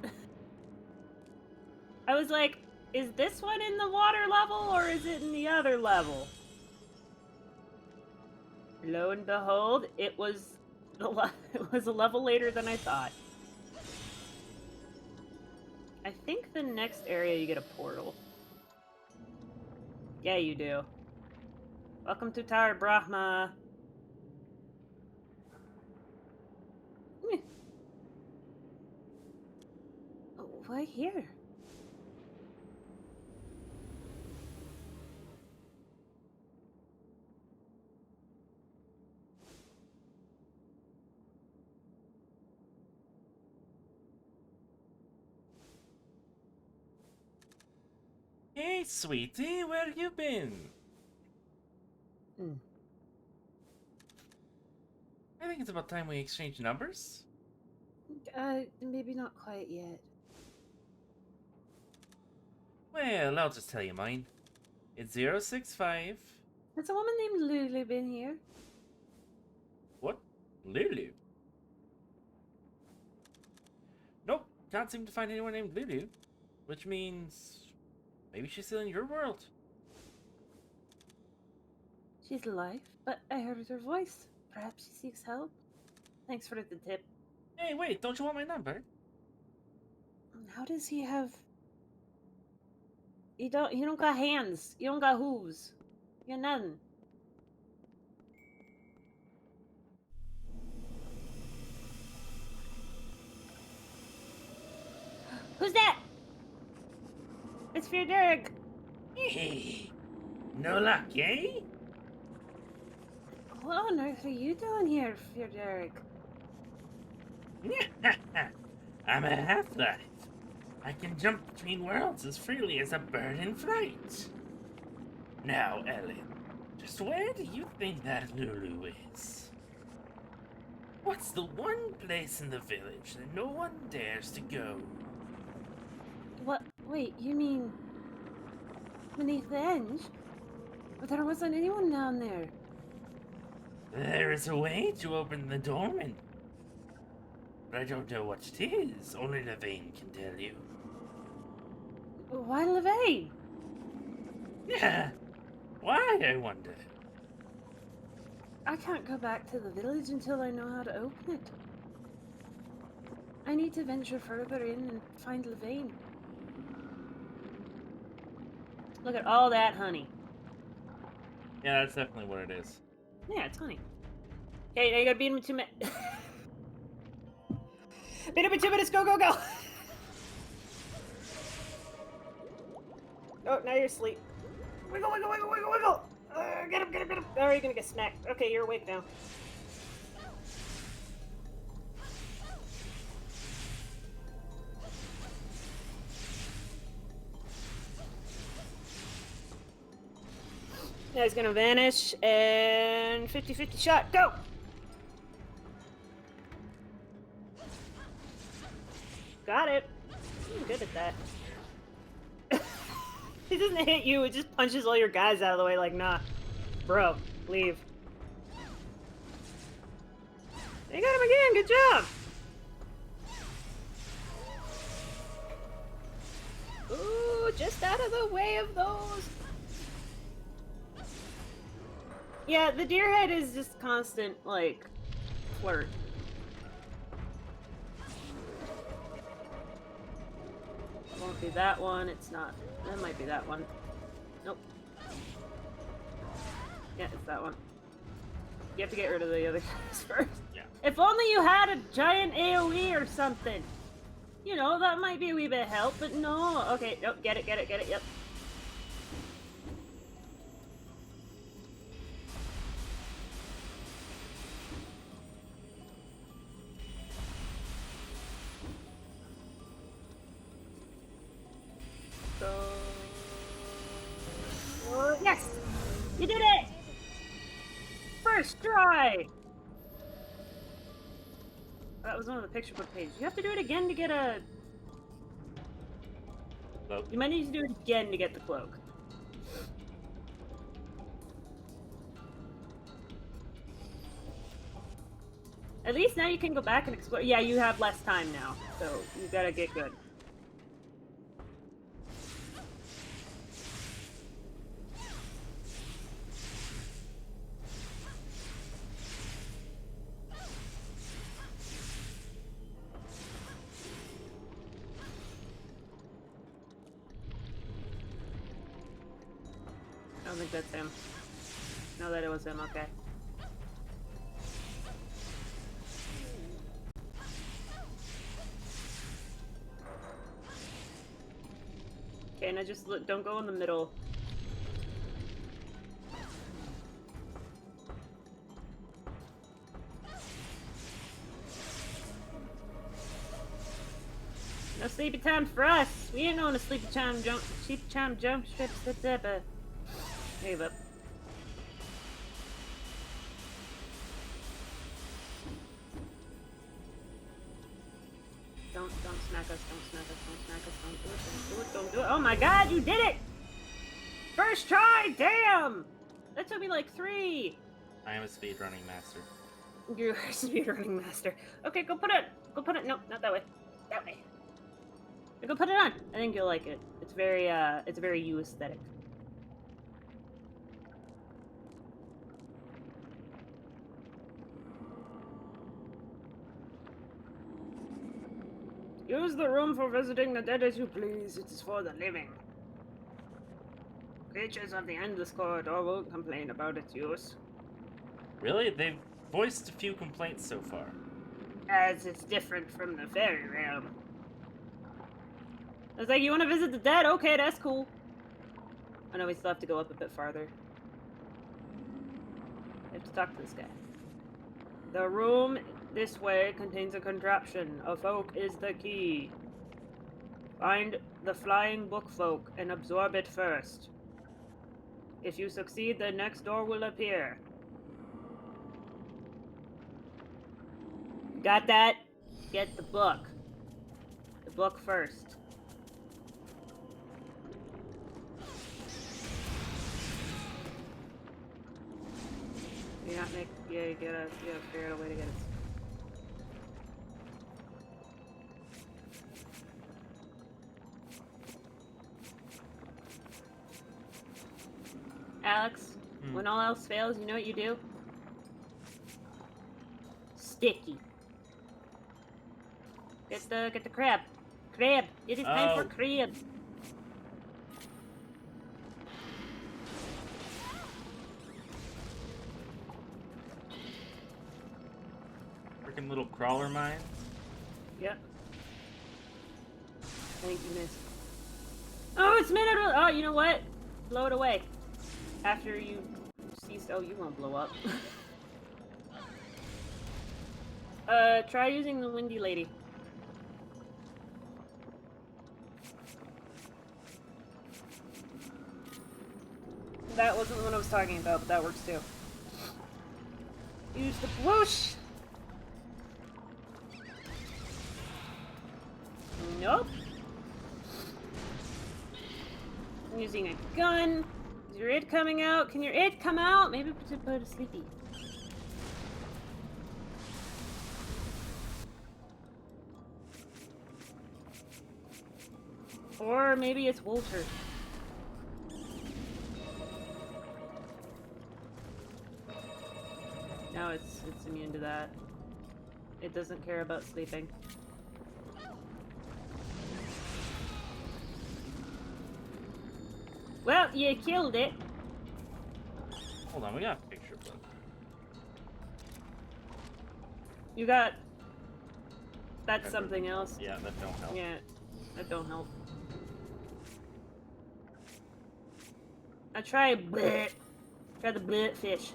Speaker 2: I was like, is this one in the water level or is it in the other level? Lo and behold, it was it was a level later than I thought. I think the next area you get a portal. Yeah, you do. Welcome to Tower Brahma. Oh, why here?
Speaker 1: Hey, sweetie, where you been?
Speaker 2: Hmm.
Speaker 1: I think it's about time we exchange numbers.
Speaker 2: Maybe not quite yet.
Speaker 1: Well, I'll just tell you mine. It's 065.
Speaker 2: Has a woman named Lulu been here?
Speaker 1: What? Lulu? Nope, can't seem to find anyone named Lulu. Which means maybe she's still in your world.
Speaker 2: She's alive, but I heard her voice. Perhaps she seeks help. Thanks for the tip.
Speaker 1: Hey, wait, don't you want my number?
Speaker 2: How does he have... You don't got hands. You don't got hooves. You got nothing. Who's that? It's Frederick.
Speaker 1: Hey, no luck, eh?
Speaker 2: What on earth are you doing here, Frederick?
Speaker 1: I'm a half-life. I can jump between worlds as freely as a bird in flight. Now, Ellen, just where do you think that Lulu is? What's the one place in the village that no one dares to go?
Speaker 2: What? Wait, you mean... beneath the edge? But there wasn't anyone down there.
Speaker 1: There is a way to open the dormant. But I don't know what it is. Only Levine can tell you.
Speaker 2: Why Levine?
Speaker 1: Yeah. Why, I wonder?
Speaker 2: I can't go back to the village until I know how to open it. I need to venture further in and find Levine. Look at all that honey.
Speaker 1: Yeah, that's definitely what it is.
Speaker 2: Yeah, it's honey. Okay, now you gotta beat him in 2 minutes. Beat him in 2 minutes, go, go, go! Oh, now you're asleep. Wiggle, wiggle, wiggle, wiggle, wiggle! Get him, get him, get him! Oh, you're gonna get smacked. Okay, you're awake now. Now he's gonna vanish, and 50-50 shot, go! Got it. I'm good at that. He doesn't hit you, it just punches all your guys out of the way like, nah. Bro, leave. You got him again, good job! Ooh, just out of the way of those. Yeah, the deer head is just constant, like, flirt. It won't be that one, it's not. That might be that one. Nope. Yeah, it's that one. You have to get rid of the other guys first.
Speaker 1: Yeah.
Speaker 2: If only you had a giant AoE or something. You know, that might be a wee bit of help, but no. Okay, nope, get it, yep. Yes! You did it! First try! That was one of the picture book pages. You have to do it again to get a...
Speaker 1: Cloak.
Speaker 2: You might need to do it again to get the cloak. At least now you can go back and explore. Yeah, you have less time now, so you gotta get good. I don't think that's him. No, that it was him, okay. Okay, now just look, don't go in the middle. No sleepy time for us. We ain't on a sleepy time jump strips. Hey, up. Don't smack us, don't smack us, don't smack us, don't do it, don't do it, don't do it. Oh my god, you did it! First try, damn! That took me like 3.
Speaker 1: I am a speedrunning master.
Speaker 2: You're a speedrunning master. Okay, go put it, no, not that way. That way. Go put it on. I think you'll like it. It's very you aesthetic. Use the room for visiting the dead as you please. It is for the living. Creatures of the endless corridor won't complain about its use.
Speaker 1: Really? They've voiced a few complaints so far.
Speaker 2: As it's different from the fairy realm. I was like, you want to visit the dead? Okay, that's cool. I know we still have to go up a bit farther. I have to talk to this guy. The room this way contains a contraption. A folk is the key. Find the flying book folk and absorb it first. If you succeed, the next door will appear. Got that? Get the book. The book first. You gotta figure out a way to get it. Alex, when all else fails, you know what you do? Sticky. Get the crab. Crab. It is time for crab.
Speaker 1: Freaking little crawler mine.
Speaker 2: Yep. I think you missed. Oh, it's minute. Oh, you know what? Blow it away. After you cease. Oh, you won't blow up. Try using the windy lady. That wasn't the one I was talking about, but that works too. Use the whoosh! Nope. I'm using a gun. Is your id coming out? Can your id come out? Maybe put a sleepy. Or maybe it's Walter. No, it's immune to that. It doesn't care about sleeping. Well, you killed it.
Speaker 1: Hold on, we got a picture book.
Speaker 2: You got... That's something else.
Speaker 1: Yeah, that don't help.
Speaker 2: Yeah, that don't help. I try bleh. Try the bleh fish.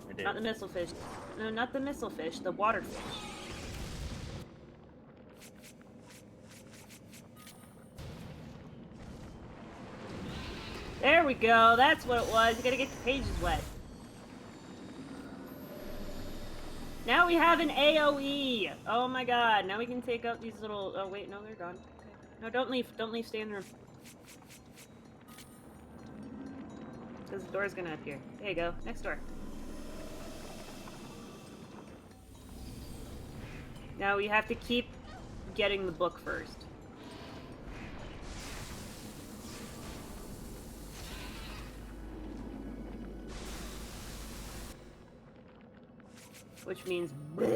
Speaker 1: I did.
Speaker 2: Not the missile fish. No, not the missile fish. The water fish. There we go. That's what it was. You gotta get the pages wet. Now we have an AoE. Oh my god. Now we can take out these little... Oh, wait. No, they're gone. Okay. No, don't leave. Don't leave. Stay in the room. Because the door's gonna appear. There you go. Next door. Now we have to keep getting the book first. Which means... And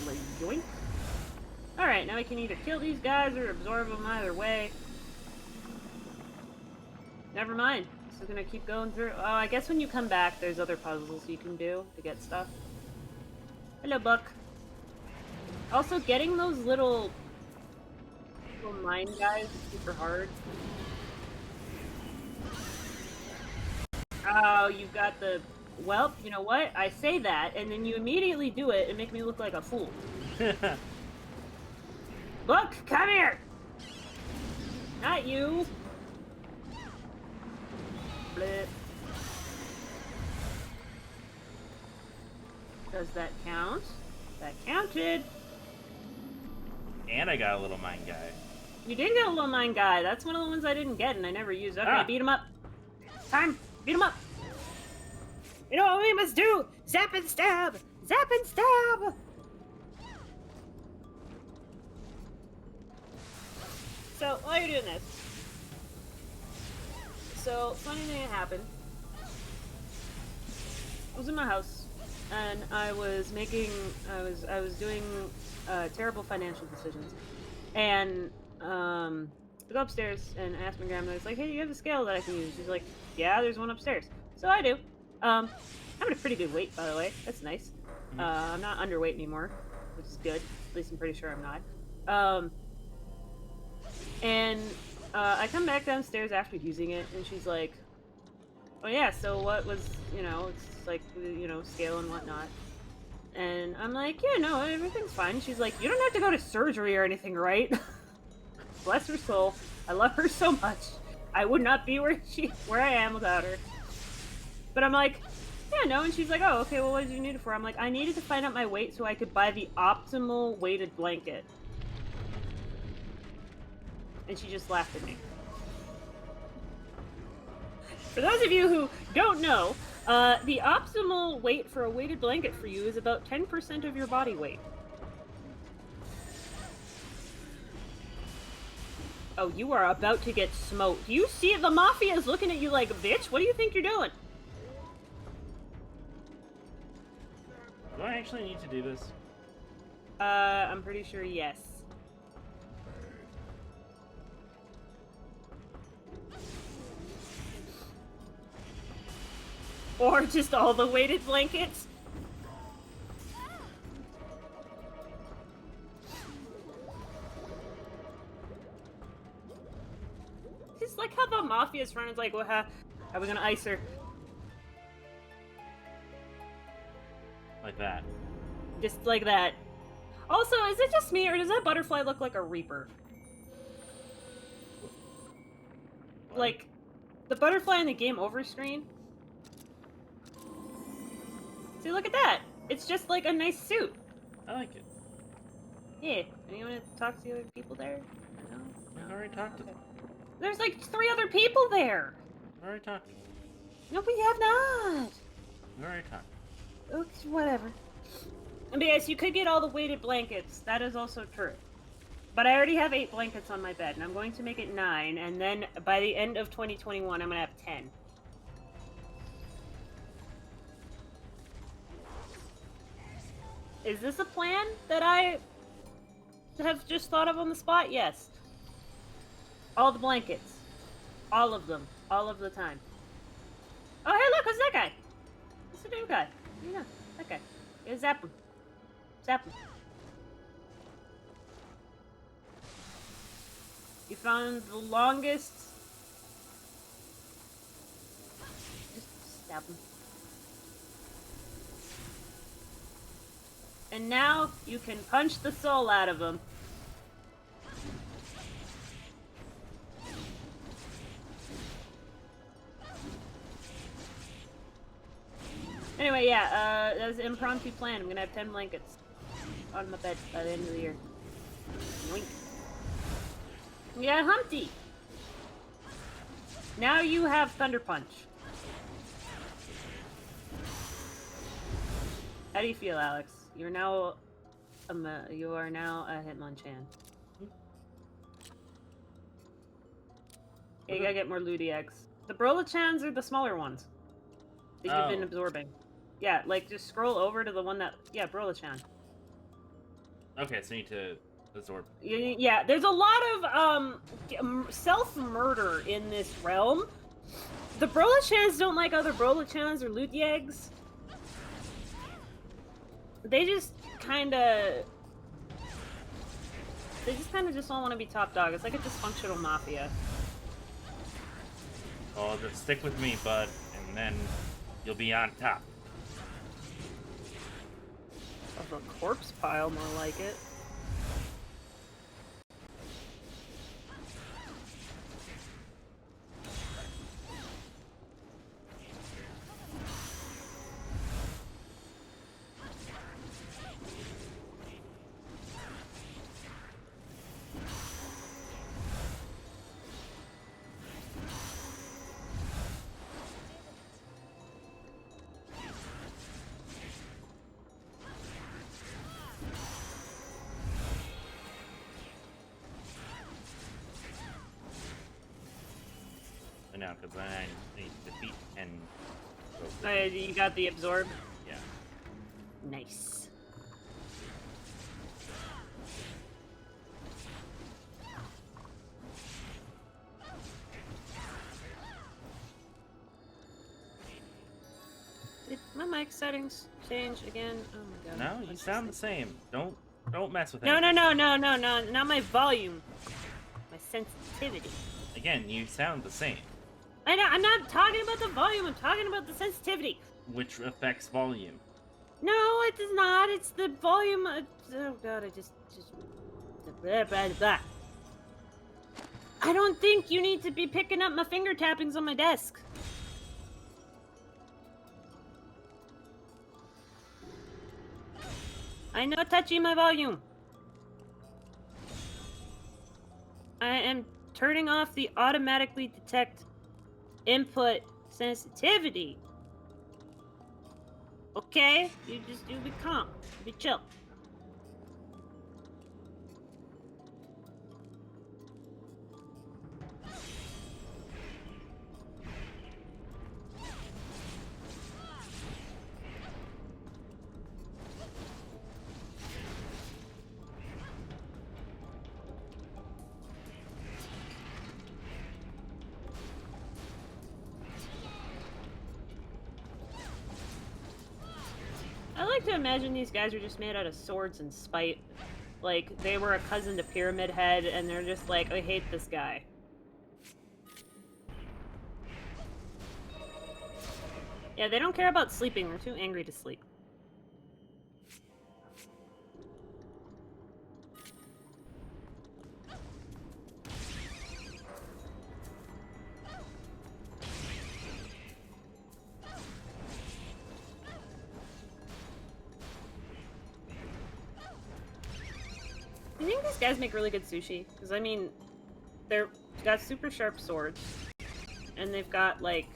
Speaker 2: like, yoink. Alright, now we can either kill these guys or absorb them either way. Never mind. So gonna keep going through. Oh, I guess when you come back, there's other puzzles you can do to get stuff. Hello, Buck. Also, getting those little mine guys is super hard. Oh, you've got the... Well, you know what? I say that, and then you immediately do it and make me look like a fool. Look, come here! Not you! Blip. Does that count? That counted!
Speaker 1: And I got a little mine guy.
Speaker 2: You did get a little mine guy. That's one of the ones I didn't get and I never used. Okay,
Speaker 1: Ah.
Speaker 2: beat him up. Time! Beat him up! You know what we must do? Zap and stab! Zap and stab! So, while you're doing this... So, funny thing happened. I was in my house, and I was making... I was doing terrible financial decisions. And, I go upstairs and ask my grandmother, it's like, hey, do you have a scale that I can use? She's like, yeah, there's one upstairs. So I do. I'm at a pretty good weight, by the way. That's nice. I'm not underweight anymore, which is good. At least I'm pretty sure I'm not. I come back downstairs after using it, and she's like, oh yeah, so what was, it's like, scale and whatnot. And I'm like, yeah, no, everything's fine. She's like, you don't have to go to surgery or anything, right? Bless her soul. I love her so much. I would not be where I am without her. But I'm like, yeah, no, and she's like, oh, okay, well, what did you need it for? I'm like, I needed to find out my weight so I could buy the optimal weighted blanket. And she just laughed at me. For those of you who don't know, the optimal weight for a weighted blanket for you is about 10% of your body weight. Oh, you are about to get smoked. Do you see it? The mafia is looking at you like, bitch, what do you think you're doing?
Speaker 1: Do I actually need to do this?
Speaker 2: I'm pretty sure yes. Or just all the weighted blankets. Just like how the mafia's front is like, well, how are we gonna ice her?
Speaker 1: Like that.
Speaker 2: Just like that. Also, is it just me, or does that butterfly look like a reaper?
Speaker 1: What?
Speaker 2: Like, the butterfly in the game over screen? See, look at that! It's just like a nice suit.
Speaker 1: I like it.
Speaker 2: Yeah. Anyone want to talk to the other people there? No?
Speaker 1: I've already talked to them.
Speaker 2: There's like 3 other people there!
Speaker 1: I've already talked to them.
Speaker 2: No, we have not!
Speaker 1: I've already talked.
Speaker 2: Oops, whatever. And yes, you could get all the weighted blankets. That is also true. But I already have 8 blankets on my bed, and I'm going to make it 9, and then by the end of 2021, I'm going to have 10. Is this a plan that I have just thought of on the spot? Yes. All the blankets. All of them. All of the time. Oh, hey, look, who's that guy? It's the new guy. Yeah, that guy. Yeah, zap him. Zap him. You found the longest... Just stab him. And now you can punch the soul out of him. Anyway, yeah, that was an impromptu plan. I'm gonna have 10 blankets on my bed by the end of the year. Yoink. Yeah, Humpty! Now you have Thunder Punch. How do you feel, Alex? You're now you are now a Hitmonchan. Yeah, you gotta get more Ludi eggs. The Brolachans are the smaller ones that you've been absorbing. Yeah, like just scroll over to the one that Brolachan.
Speaker 1: Okay, so you need to absorb.
Speaker 2: Yeah, there's a lot of self-murder in this realm. The Brolachans don't like other Brolachans or Ludi eggs. They just kind of just don't want to be top dog. It's like a dysfunctional mafia.
Speaker 1: Oh, just stick with me, bud, and then you'll be on top.
Speaker 2: Of a corpse pile, more like it.
Speaker 1: No, because then I need to defeat and.
Speaker 2: You got the absorb?
Speaker 1: Yeah.
Speaker 2: Nice. Did my mic settings change again? Oh my god.
Speaker 1: No, you sound the same. Don't mess with it.
Speaker 2: No, not my volume. My sensitivity.
Speaker 1: Again, you sound the same.
Speaker 2: I know, I'm not talking about the volume, I'm talking about the sensitivity.
Speaker 1: Which affects volume.
Speaker 2: No, it does not. It's the volume. Oh god, I just. Blah, blah, blah. I don't think you need to be picking up my finger tappings on my desk. I know touching my volume. I am turning off the automatically detect input sensitivity. Okay? You be calm. Be chill. I like to imagine these guys are just made out of swords and spite. Like, they were a cousin to Pyramid Head, and they're just like, I hate this guy. Yeah, they don't care about sleeping. They're too angry to sleep. I think these guys make really good sushi, because I mean, they've got super sharp swords, and they've got, like,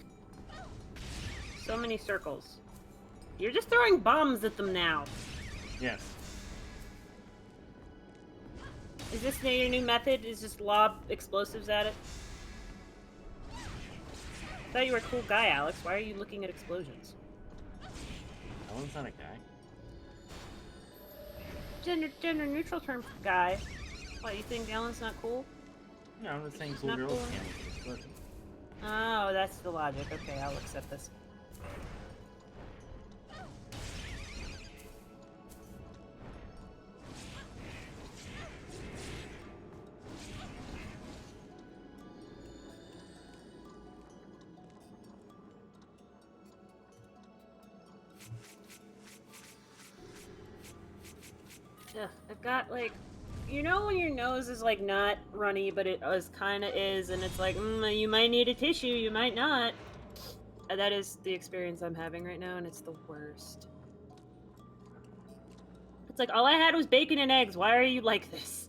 Speaker 2: so many circles. You're just throwing bombs at them now.
Speaker 1: Yes.
Speaker 2: Is this your new method? Is just lob explosives at it? I thought you were a cool guy, Alex. Why are you looking at explosions?
Speaker 1: Alan's not a guy.
Speaker 2: Gender neutral term for guy. What, you think Alan's not cool?
Speaker 1: No, I'm just saying
Speaker 2: It's
Speaker 1: cool
Speaker 2: not
Speaker 1: girls
Speaker 2: cool.
Speaker 1: can't make explosions.
Speaker 2: Oh, that's the logic. Okay, I'll accept this. Ugh, I've got, like, you know when your nose is, like, not runny, but it kind of is, and it's like, you might need a tissue, you might not. That is the experience I'm having right now, and it's the worst. It's like, all I had was bacon and eggs. Why are you like this?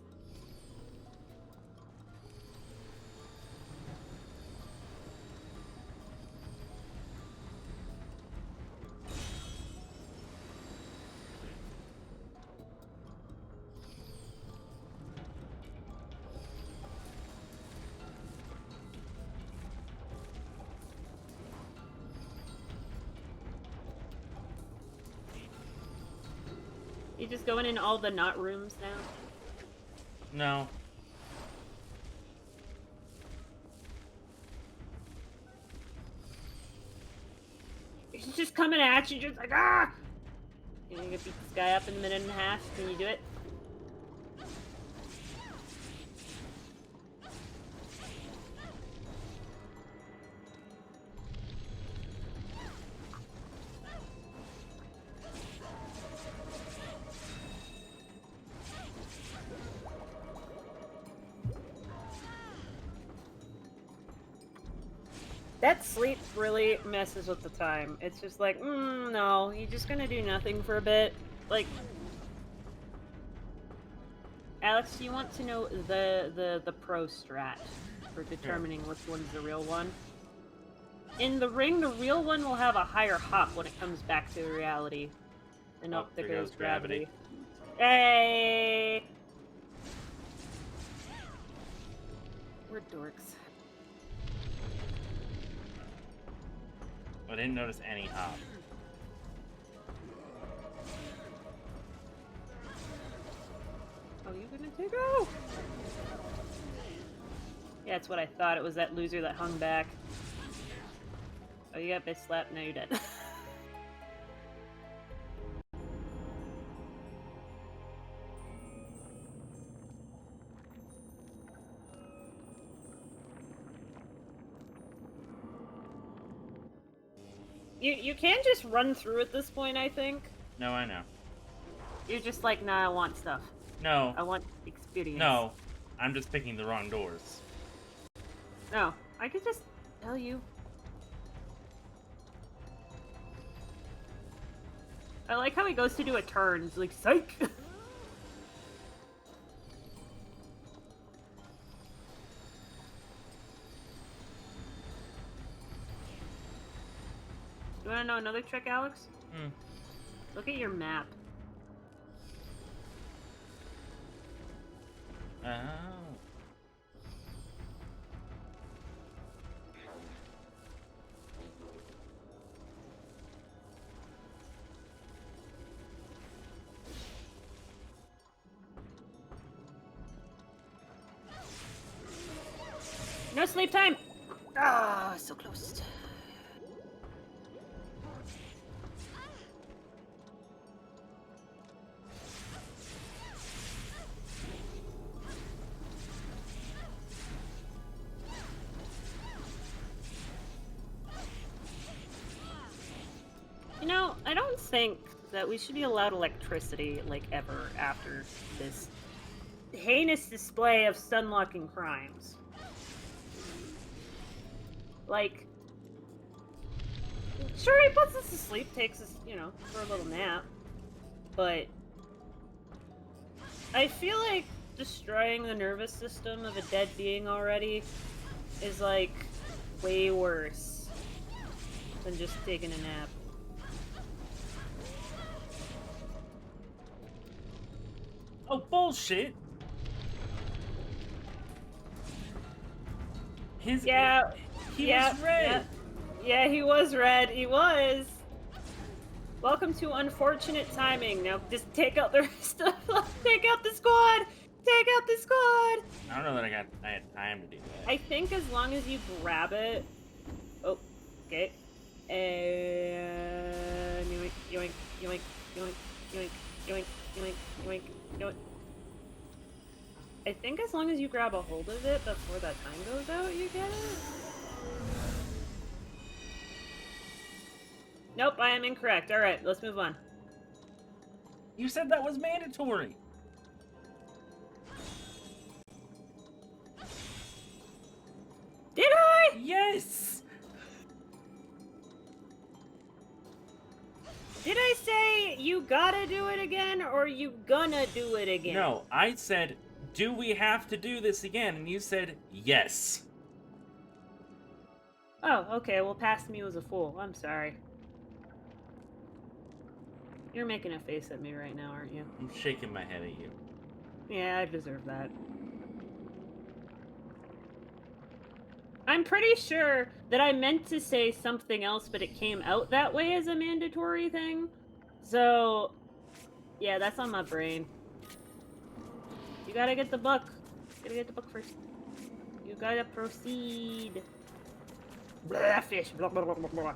Speaker 2: You just going in all the not rooms now?
Speaker 1: No.
Speaker 2: He's just coming at you, just like, ah! You gonna beat this guy up in a minute and a half? Can you do it? That sleep really messes with the time. It's just like, no, you're just gonna do nothing for a bit. Like, Alex, do you want to know the pro strat for determining which one's the real one? In the ring, the real one will have a higher hop when it comes back to reality. And
Speaker 1: Oh,
Speaker 2: there
Speaker 1: there
Speaker 2: goes
Speaker 1: goes gravity.
Speaker 2: Hey! We're dorks.
Speaker 1: I didn't notice any hop.
Speaker 2: Oh, you gonna take out? Yeah, that's what I thought. It was that loser that hung back. Oh, you got bitch slapped? Now you're dead. You can't just run through at this point, I think.
Speaker 1: No, I know.
Speaker 2: You're just like, nah, I want stuff.
Speaker 1: No.
Speaker 2: I want experience.
Speaker 1: No. I'm just picking the wrong doors.
Speaker 2: No. I could just tell you. I like how he goes to do a turn. He's like, psych! You wanna know another trick, Alex? Look at your map.
Speaker 1: Oh.
Speaker 2: No sleep time! Ah, so close. You know, I don't think that we should be allowed electricity, like, ever after this heinous display of stunlocking crimes. Like, sure, he puts us to sleep, takes us, you know, for a little nap, but I feel like destroying the nervous system of a dead being already is, like, way worse than just taking a nap.
Speaker 1: Oh, bullshit!
Speaker 2: Yeah,
Speaker 1: He was red!
Speaker 2: Yeah, he was red. He was. Welcome to unfortunate timing. Now just take out the rest of take out the squad! Take out the squad!
Speaker 1: I don't know that I had time to do that.
Speaker 2: I think as long as you grab it... Oh, okay. And... Yoink, yoink, yoink, yoink, yoink, yoink, yoink, yoink, yoink. I think as long as you grab a hold of it before that time goes out, you get it? Nope, I am incorrect. Alright, let's move on.
Speaker 1: You said that was mandatory!
Speaker 2: Did I?
Speaker 1: Yes!
Speaker 2: Did I say you gotta do it again, or you gonna do it again?
Speaker 1: No, I said, do we have to do this again? And you said, yes.
Speaker 2: Oh, okay, well, past me was a fool. I'm sorry. You're making a face at me right now, aren't you?
Speaker 1: I'm shaking my head at you.
Speaker 2: Yeah, I deserve that. I'm pretty sure that I meant to say something else, but it came out that way as a mandatory thing. So, yeah, that's on my brain. You gotta get the book. Gotta get the book first. You gotta proceed. Blah, fish. Blah, blah, blah, blah, blah.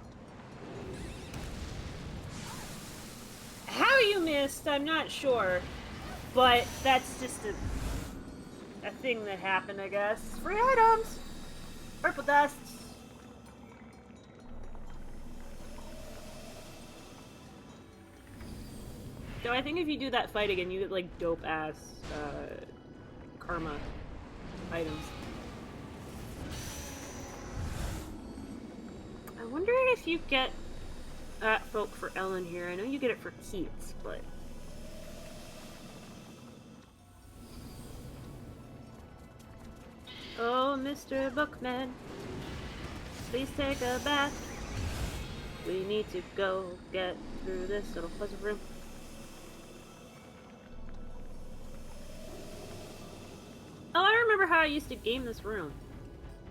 Speaker 2: How you missed, I'm not sure. But that's just a thing that happened, I guess. Free items! Purple dust! So I think if you do that fight again, you get like dope ass karma items. I wonder if you get folk for Ellen here. I know you get it for Keats, but oh, Mr. Bookman, please take a bath. We need to go get through this little puzzle room. Oh, I remember how I used to game this room.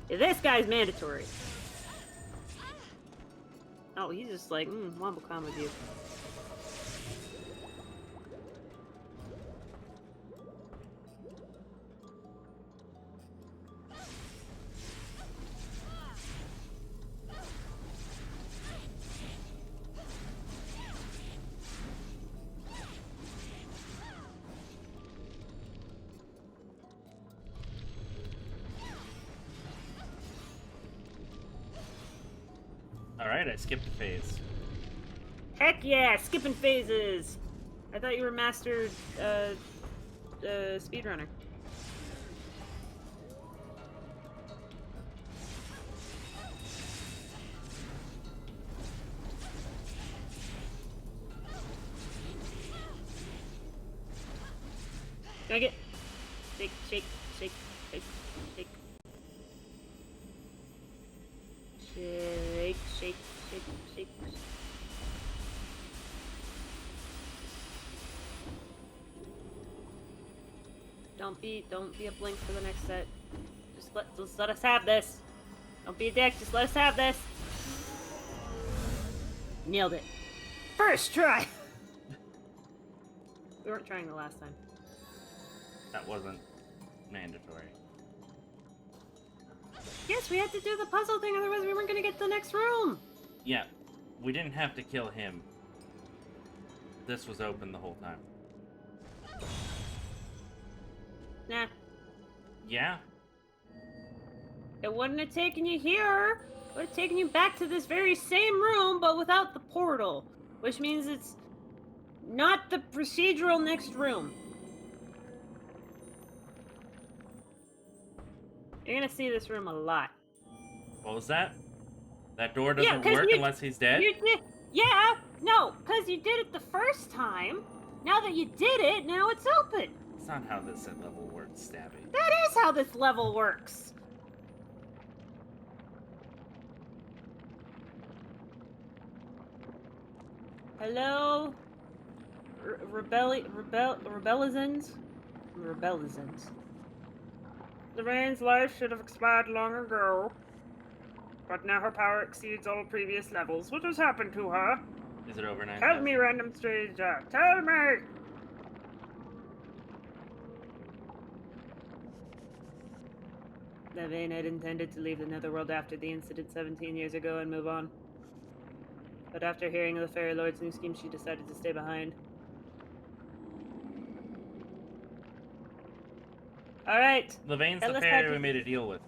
Speaker 2: Yeah, this guy's mandatory. Oh, he's just like, wombo com with you.
Speaker 1: Alright, I skipped a phase.
Speaker 2: Heck yeah, skipping phases. I thought you were master speedrunner. Can I get shake, shake, shake, shake, shake. Shake, shake, shake, shake. Don't be a blink for the next set. Just let us have this. Don't be a dick, just let us have this. Nailed it. First try! We weren't trying the last time.
Speaker 1: That wasn't mandatory.
Speaker 2: Yes, we had to do the puzzle thing, otherwise we weren't gonna get to the next room.
Speaker 1: Yeah, we didn't have to kill him. This was open the whole time.
Speaker 2: Nah.
Speaker 1: Yeah?
Speaker 2: It wouldn't have taken you here. It would have taken you back to this very same room, but without the portal. Which means it's not the procedural next room. You're gonna see this room a lot.
Speaker 1: What was that? That door doesn't
Speaker 2: 'cause
Speaker 1: work
Speaker 2: you-
Speaker 1: unless he's dead?
Speaker 2: You did, yeah, no, because you did it the first time. Now that you did it, now it's open.
Speaker 1: That's not how this level works, Stabby.
Speaker 2: That is how this level works. Hello? Rebellizans? Rebellizans. Lorraine's life should have expired long ago. But now her power exceeds all previous levels. What has happened to her?
Speaker 1: Is it over 9?
Speaker 2: Tell me, random stranger. Tell me! Levine had intended to leave the Netherworld after the incident 17 years ago and move on. But after hearing of the Fairy Lord's new scheme, she decided to stay behind. Alright.
Speaker 1: Levain's
Speaker 2: Tell
Speaker 1: the
Speaker 2: us
Speaker 1: fairy
Speaker 2: how
Speaker 1: we
Speaker 2: to-
Speaker 1: made a deal with.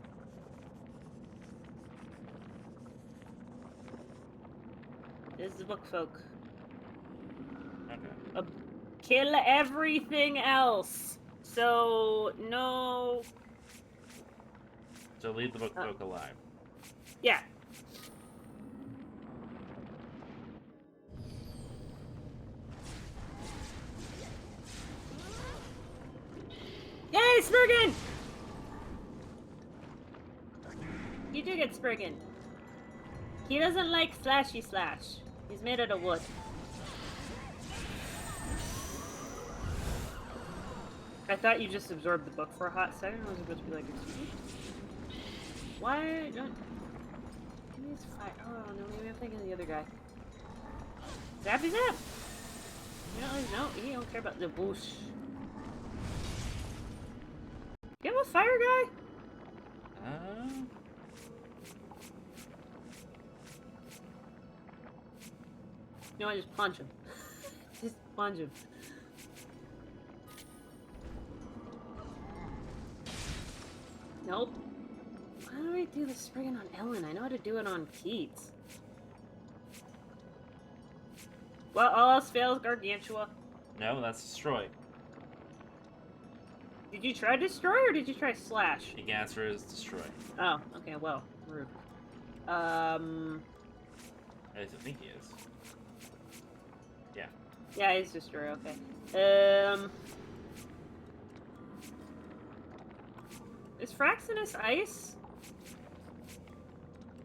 Speaker 2: This is the book, folk.
Speaker 1: Okay.
Speaker 2: Kill everything else. So, no...
Speaker 1: So leave the book folk alive.
Speaker 2: Yeah. Spriggan! You do get Spriggan. He doesn't like slashy slash. He's made out of wood. I thought you just absorbed the book for a hot second. I was about to be like, excuse me? Why don't... He's fire. Oh, no, maybe I'm thinking of the other guy. Zappy Zap! No, he don't care about the whoosh. You have a fire guy? No, I just punch him. Just punch him. Nope. How do I do the Spriggan on Ellen? I know how to do it on Keats. Well, all else fails, Gargantua.
Speaker 1: No, that's destroy.
Speaker 2: Did you try destroy or did you try slash?
Speaker 1: The answer is destroy.
Speaker 2: Oh, okay, well, rude.
Speaker 1: I think he is. Yeah.
Speaker 2: Yeah, it's destroy, okay. Is Fraxinus ice?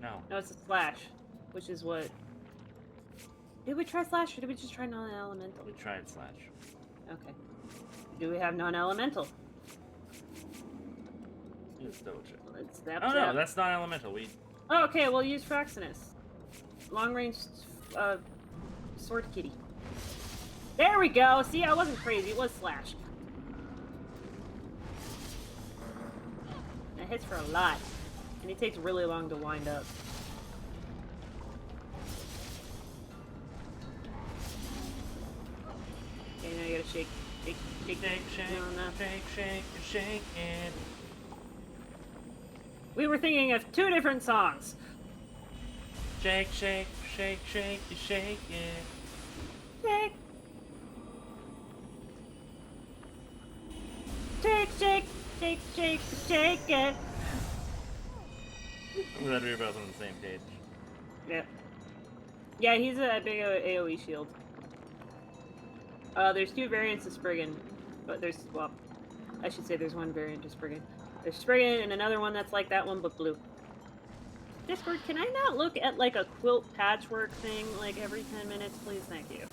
Speaker 1: No.
Speaker 2: No, it's a slash, which is what... Did we try slash or did we just try non-elemental?
Speaker 1: We tried slash.
Speaker 2: Okay. Do we have non-elemental?
Speaker 1: Let's double check.
Speaker 2: Let's zap,
Speaker 1: Oh
Speaker 2: zap.
Speaker 1: no, that's not elemental. We.
Speaker 2: Oh, okay, we'll use Fraxinus. Long range sword kitty. There we go! See, I wasn't crazy, it was slash. That hits for a lot. And he takes really long to wind up. Okay, now you gotta shake. Shake, shake,
Speaker 1: Shake, shake,
Speaker 2: no, no.
Speaker 1: shake, shake, shake it.
Speaker 2: We were thinking of two different songs.
Speaker 1: Shake, shake, shake, shake, you shake it.
Speaker 2: Shake. Shake, shake, shake, shake, shake it.
Speaker 1: I'm glad we were both on the same page.
Speaker 2: Yeah. Yeah, he's a big AoE shield. There's two variants of Spriggan, but there's, well, I should say there's one variant of Spriggan. There's Spriggan and another one that's like that one, but blue. Discord, can I not look at, like, a quilt patchwork thing, like, every 10 minutes, please? Thank you.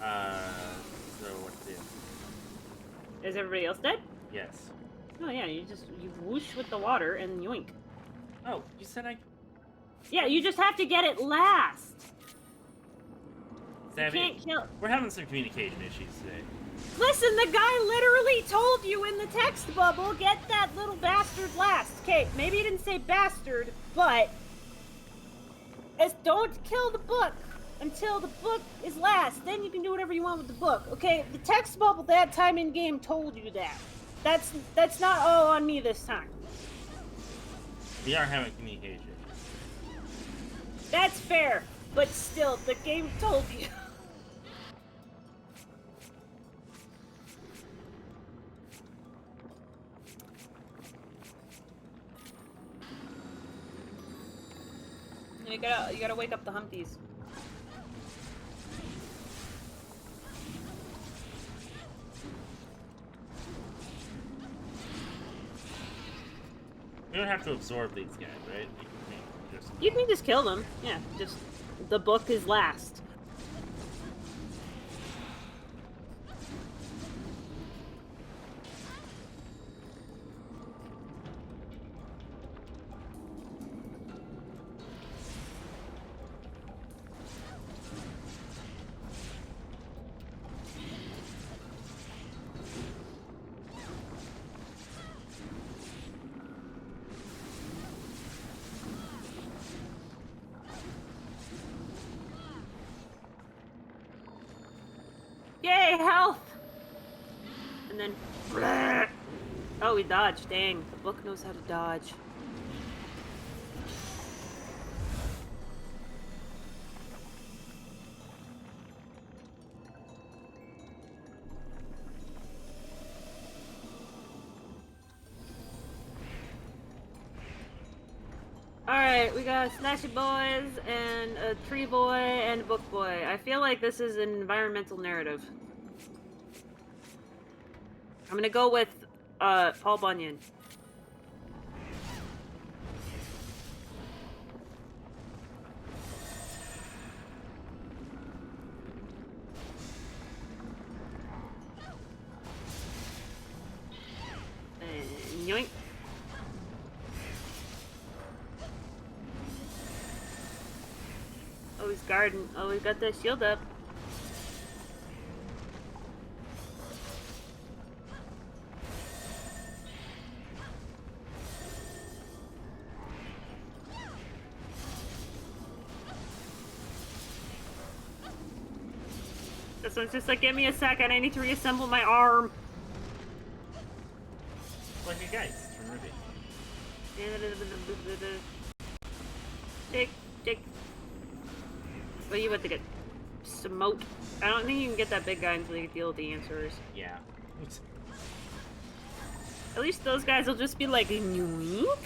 Speaker 1: So what to do?
Speaker 2: Is everybody else dead?
Speaker 1: Yes.
Speaker 2: Oh, yeah, you whoosh with the water and yoink.
Speaker 1: Oh, you said I...
Speaker 2: Yeah, you just have to get it last.
Speaker 1: Savvy,
Speaker 2: You can't kill...
Speaker 1: we're having some communication issues today.
Speaker 2: Listen, the guy literally told you in the text bubble, get that little bastard last. Okay, maybe he didn't say bastard, but... don't kill the book until the book is last. Then you can do whatever you want with the book, okay? The text bubble that time in game told you that. That's not all on me this time.
Speaker 1: We are having communication issues.
Speaker 2: That's fair, but still, the game told you. You gotta wake up the Humpties.
Speaker 1: We don't have to absorb these guys, right?
Speaker 2: You can just kill them. Yeah, just the book is last. Yay, health! And then... Oh, we dodged. Dang, the book knows how to dodge. Alright, we got Slashy Boys, and a Tree Boy, and a Book Boy. I feel like this is an environmental narrative. I'm gonna go with Paul Bunyan. Yoink. Oh, he's guarding. Oh, he's got that shield up. This one's just like, give me a second, I need to reassemble my arm.
Speaker 1: Like a geist from Ruby.
Speaker 2: Jake. What do you want to get? Smote. I don't think you can get that big guy until you deal with the answers.
Speaker 1: Yeah.
Speaker 2: At least those guys will just be like, yoink.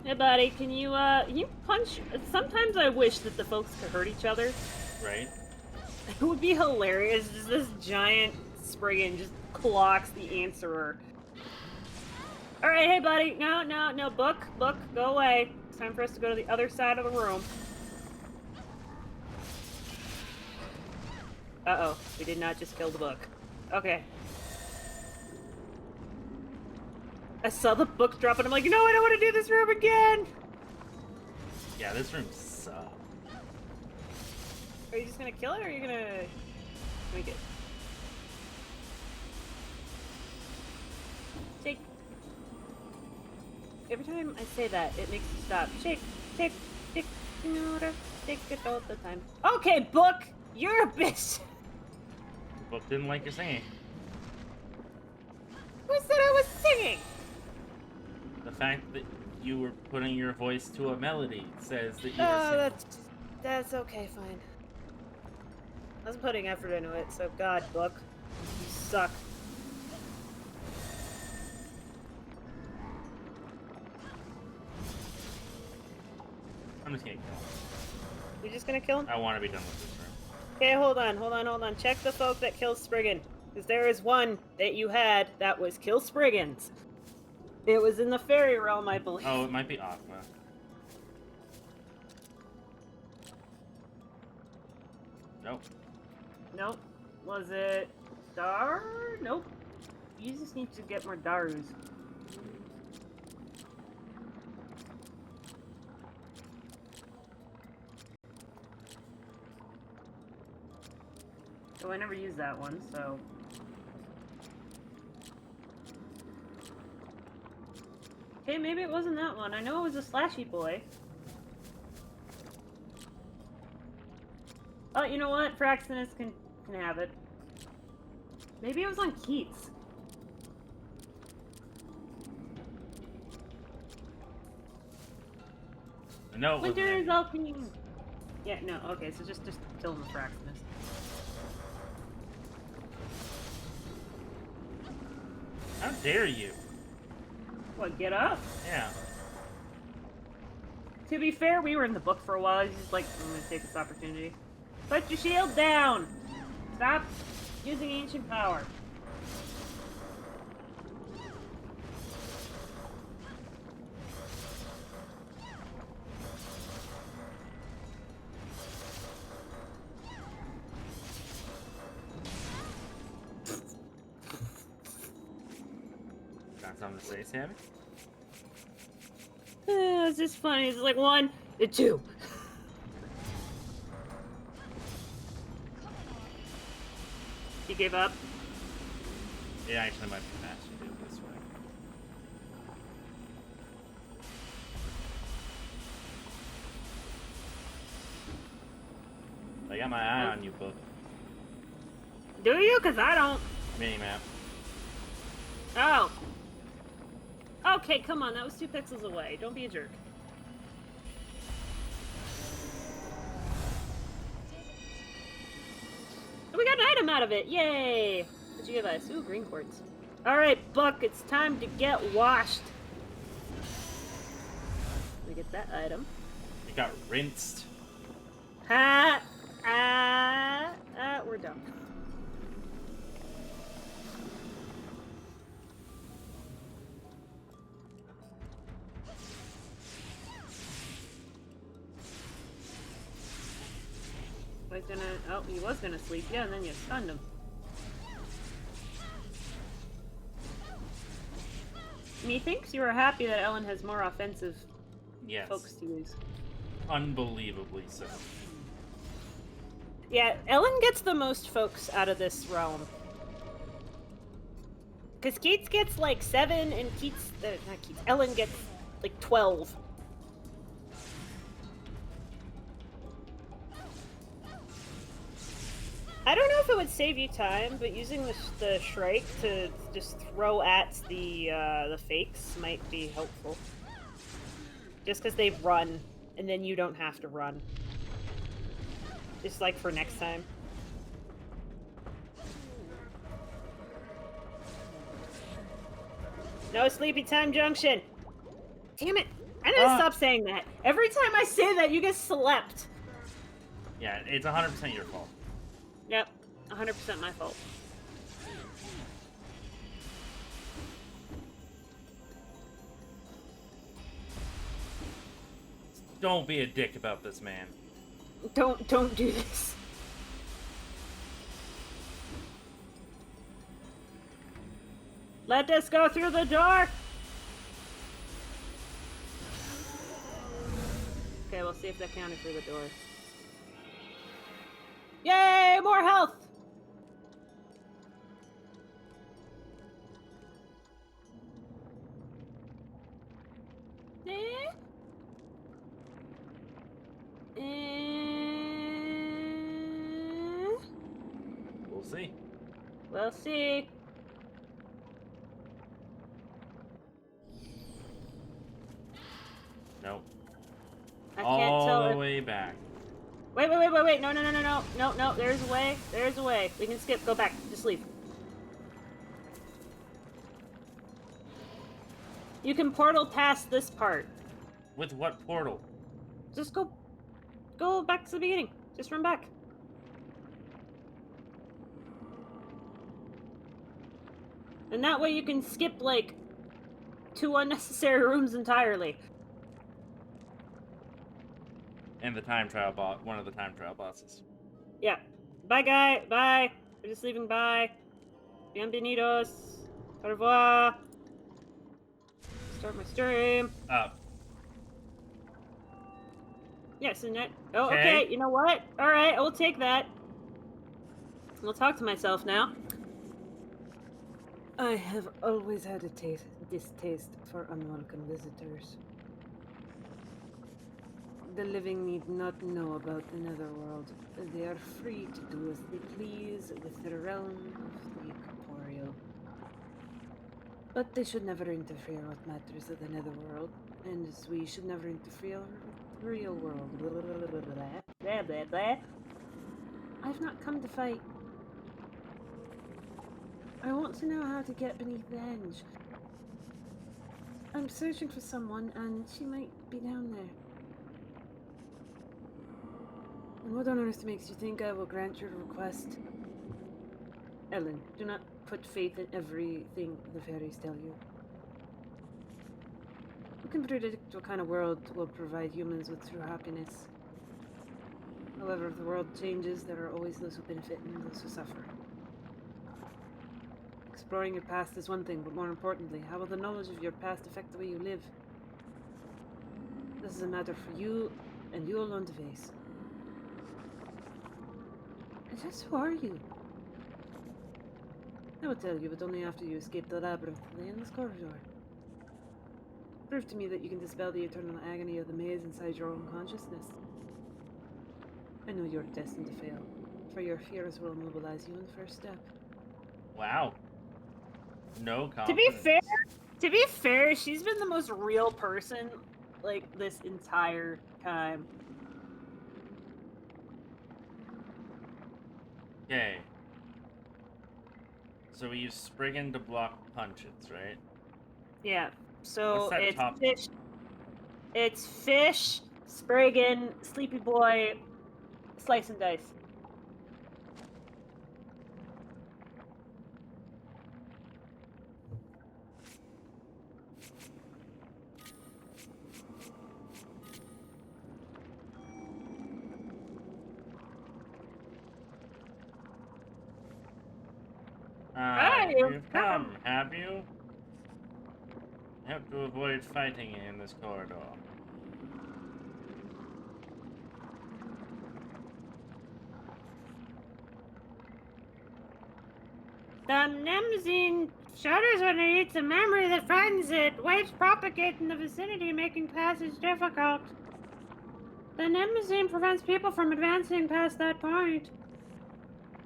Speaker 2: Hey buddy, can you punch? Sometimes I wish that the folks could hurt each other.
Speaker 1: Right?
Speaker 2: It would be hilarious, just this giant Spriggan just clocks the answerer. Alright, hey buddy, no, book, go away. It's time for us to go to the other side of the room. Uh-oh, we did not just kill the book. Okay. I saw the book drop and I'm like, no, I don't want to do this room again!
Speaker 1: Yeah, this room sucks.
Speaker 2: Are you just gonna kill it or are you gonna make it? Shake. Every time I say that, it makes you stop. Shake. Senora. Shake it all the time. Okay, book! You're a bitch!
Speaker 1: The book didn't like your singing.
Speaker 2: Who said I was singing?
Speaker 1: The fact that you were putting your voice to a melody says that you were
Speaker 2: Oh,
Speaker 1: singing.
Speaker 2: that's okay, fine. I was putting effort into it, so God, book. You suck.
Speaker 1: I'm just gonna kill him.
Speaker 2: You just gonna kill him?
Speaker 1: I want to be done with this room.
Speaker 2: Okay, hold on. Check the folk that kills Spriggan. Because there is one that you had that was kill Spriggans. It was in the fairy realm, I believe.
Speaker 1: Oh, it might be Aqua. Nope.
Speaker 2: Nope. Was it Dar? Nope. You just need to get more Darus. So I never used that one, so... Okay, maybe it wasn't that one. I know it was a slashy boy. Oh, you know what? Fraxinus can have it. Maybe it was on Keats.
Speaker 1: No, it wasn't
Speaker 2: Winter is
Speaker 1: Eddie.
Speaker 2: opening. Yeah, no, okay, so just kill him with Fraxinus.
Speaker 1: How dare you?
Speaker 2: What, get up?
Speaker 1: Yeah.
Speaker 2: To be fair, we were in the book for a while. He's just like, I'm gonna take this opportunity. Put your shield down! Stop using ancient power.
Speaker 1: Got something to say, Sammy?
Speaker 2: It's just funny. It's like 1, 2. He gave up.
Speaker 1: Yeah, actually, it might be faster to do it this way. I got my eye on you, book.
Speaker 2: Do you? Because I don't.
Speaker 1: Mini-map.
Speaker 2: Oh. Okay, come on. That was 2 pixels away. Don't be a jerk. We got an item out of it. Yay! What'd you give us? Ooh, green quartz. Alright, Buck, it's time to get washed. We get that item.
Speaker 1: It got rinsed.
Speaker 2: We're done. He was gonna sleep, yeah, and then you stunned him. Methinks you are happy that Ellen has more offensive folks to use.
Speaker 1: Unbelievably so.
Speaker 2: Yeah, Ellen gets the most folks out of this realm. Because Keats gets like 7, and Ellen gets like 12. I don't know if it would save you time, but using the Shrike to just throw at the fakes might be helpful. Just because they run, and then you don't have to run. Just like for next time. No sleepy time junction! Damn it! I need to stop saying that. Every time I say that, you get slept.
Speaker 1: Yeah, it's 100% your fault.
Speaker 2: Yep, 100% my fault.
Speaker 1: Don't be a dick about this, man.
Speaker 2: Don't do this. Let us go through the door! Okay, we'll see if that counted through the door. Yay! More health!
Speaker 1: We'll see.
Speaker 2: We'll see.
Speaker 1: Nope.
Speaker 2: I can't
Speaker 1: All
Speaker 2: tell
Speaker 1: the
Speaker 2: if...
Speaker 1: way back.
Speaker 2: Wait. No. There's a way. There's a way. We can skip. Go back. Just leave. You can portal past this part.
Speaker 1: With what portal?
Speaker 2: Just go back to the beginning. Just run back. And that way you can skip, like, 2 unnecessary rooms entirely.
Speaker 1: And the time trial boss, one of the time trial bosses.
Speaker 2: Yeah. Bye, guy. Bye. We're just leaving. Bye. Bienvenidos. Au revoir. Start my stream. Yes, and that. Oh, okay. You know what? All right, I will take that. I'll talk to myself now. I have always had a distaste for unwelcome visitors. The living need not know about the netherworld. They are free to do as they please with the realm of the corporeal. But they should never interfere with matters of the netherworld, and as we should never interfere with the real world. Blah, blah, blah, blah, blah, blah. I've not come to fight. I want to know how to get beneath the henge. I'm searching for someone, and she might be down there. And what on earth makes you think I will grant your request? Ellen, do not put faith in everything the fairies tell you. Who can predict what kind of world will provide humans with true happiness? However, if the world changes, there are always those who benefit and those who suffer. Exploring your past is one thing, but more importantly, how will the knowledge of your past affect the way you live? This is a matter for you, and you alone to face. And just who are you? I will tell you, but only after you escape the labyrinth and the endless corridor. Prove to me that you can dispel the eternal agony of the maze inside your own consciousness. I know you're destined to fail, for your fears will immobilize you in the first step.
Speaker 1: Wow. No confidence.
Speaker 2: To be fair, she's been the most real person, like, this entire time.
Speaker 1: Okay. So we use Spriggan to block punches, right?
Speaker 2: Yeah. So
Speaker 1: What's that
Speaker 2: it's
Speaker 1: top?
Speaker 2: fish. It's fish, Spriggan, Sleepy Boy, Slice and Dice.
Speaker 1: You've come, have you? I have to avoid fighting in this corridor.
Speaker 2: The Nemzine shudders when it eats a memory that frightens it. Waves propagate in the vicinity, making passage difficult. The Nemzine prevents people from advancing past that point.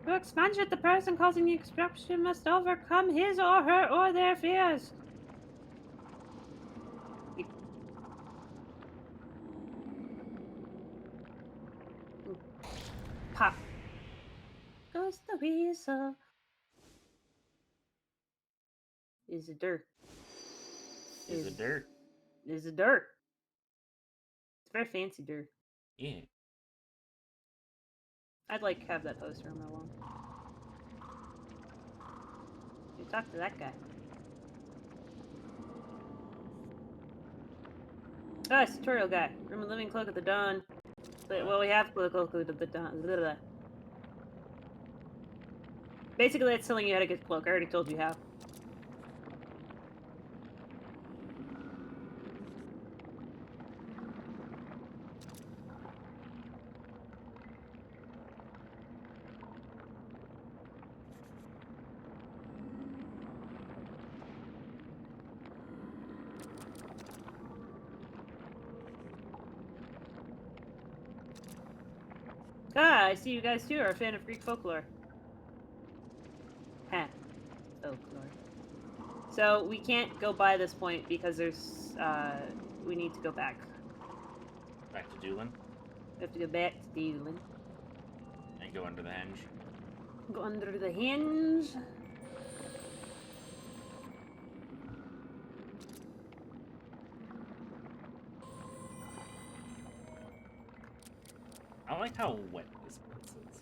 Speaker 2: To expunge it, the person causing the obstruction must overcome his or her or their fears. Pop. Goes the weasel. Is it dirt?
Speaker 1: Is it dirt?
Speaker 2: Is it dirt? It's very fancy dirt.
Speaker 1: Yeah.
Speaker 2: I'd like have that poster on my wall. You talk to that guy. Oh, it's tutorial guy. Room of living cloak at the dawn. But, well, we have cloak at the dawn. Blah, blah, blah. Basically, it's telling you how to get cloak. I already told you how. Ah, I see you guys too are a fan of Greek folklore. Heh. Folklore. So, we can't go by this point because there's, we need to go back.
Speaker 1: Back to Doolin.
Speaker 2: We have to go back to Doolin.
Speaker 1: And go under the hinge.
Speaker 2: Go under the hinge.
Speaker 1: I like how wet this place is.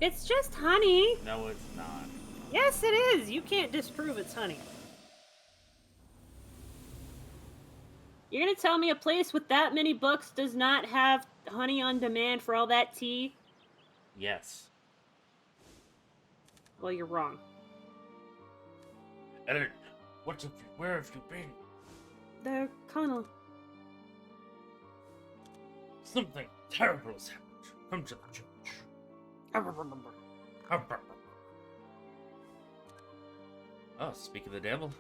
Speaker 2: It's just honey.
Speaker 1: No, it's not.
Speaker 2: Yes, it is. You can't disprove it's honey. You're gonna tell me a place with that many books does not have honey on demand for all that tea?
Speaker 1: Yes.
Speaker 2: Well, you're wrong.
Speaker 1: Ellen, where have you been?
Speaker 2: There, Connell.
Speaker 1: Something terrible has happened. Come to the church. Oh, speak of the devil.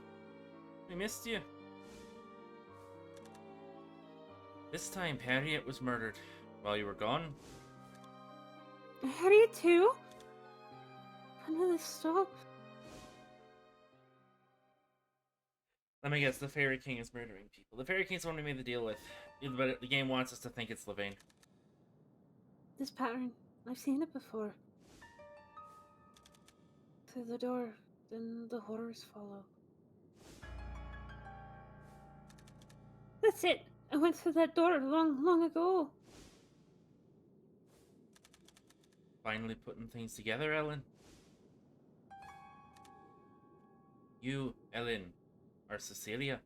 Speaker 1: We missed you. This time, Harriet was murdered while you were gone.
Speaker 2: Harriet too? When will this stop?
Speaker 1: Let me guess, the Fairy King is murdering people. The Fairy King's the one we made the deal with. But the game wants us to think it's Levain.
Speaker 2: This pattern, I've seen it before. Through the door, then the horrors follow. That's it! I went through that door long, long ago.
Speaker 1: Finally putting things together, Ellen. You, Ellen, are Cecilia.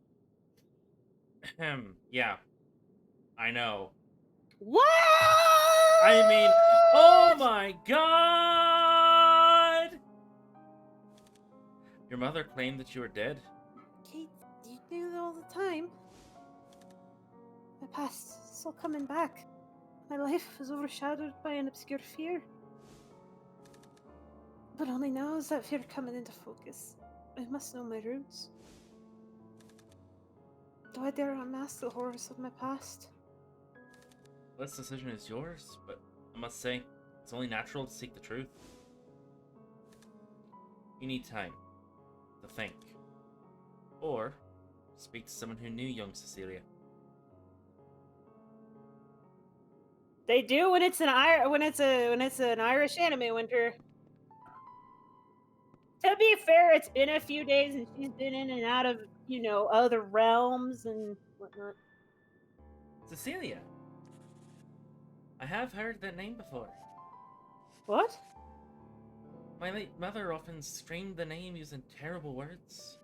Speaker 1: Yeah. I know.
Speaker 2: What?
Speaker 1: I mean, oh my god! Your mother claimed that you were dead.
Speaker 2: Kate, you do that all the time. My past is still coming back. My life was overshadowed by an obscure fear. But only now is that fear coming into focus. I must know my roots. Do I dare unmask the horrors of my past?
Speaker 1: This decision is yours, but I must say, it's only natural to seek the truth. You need time to think, or speak to someone who knew young Cecilia.
Speaker 2: They do when it's an Irish anime winter. To be fair, it's been a few days and she's been in and out of, other realms and whatnot.
Speaker 1: Cecilia. I have heard that name before.
Speaker 2: What?
Speaker 1: My late mother often screamed the name using terrible words.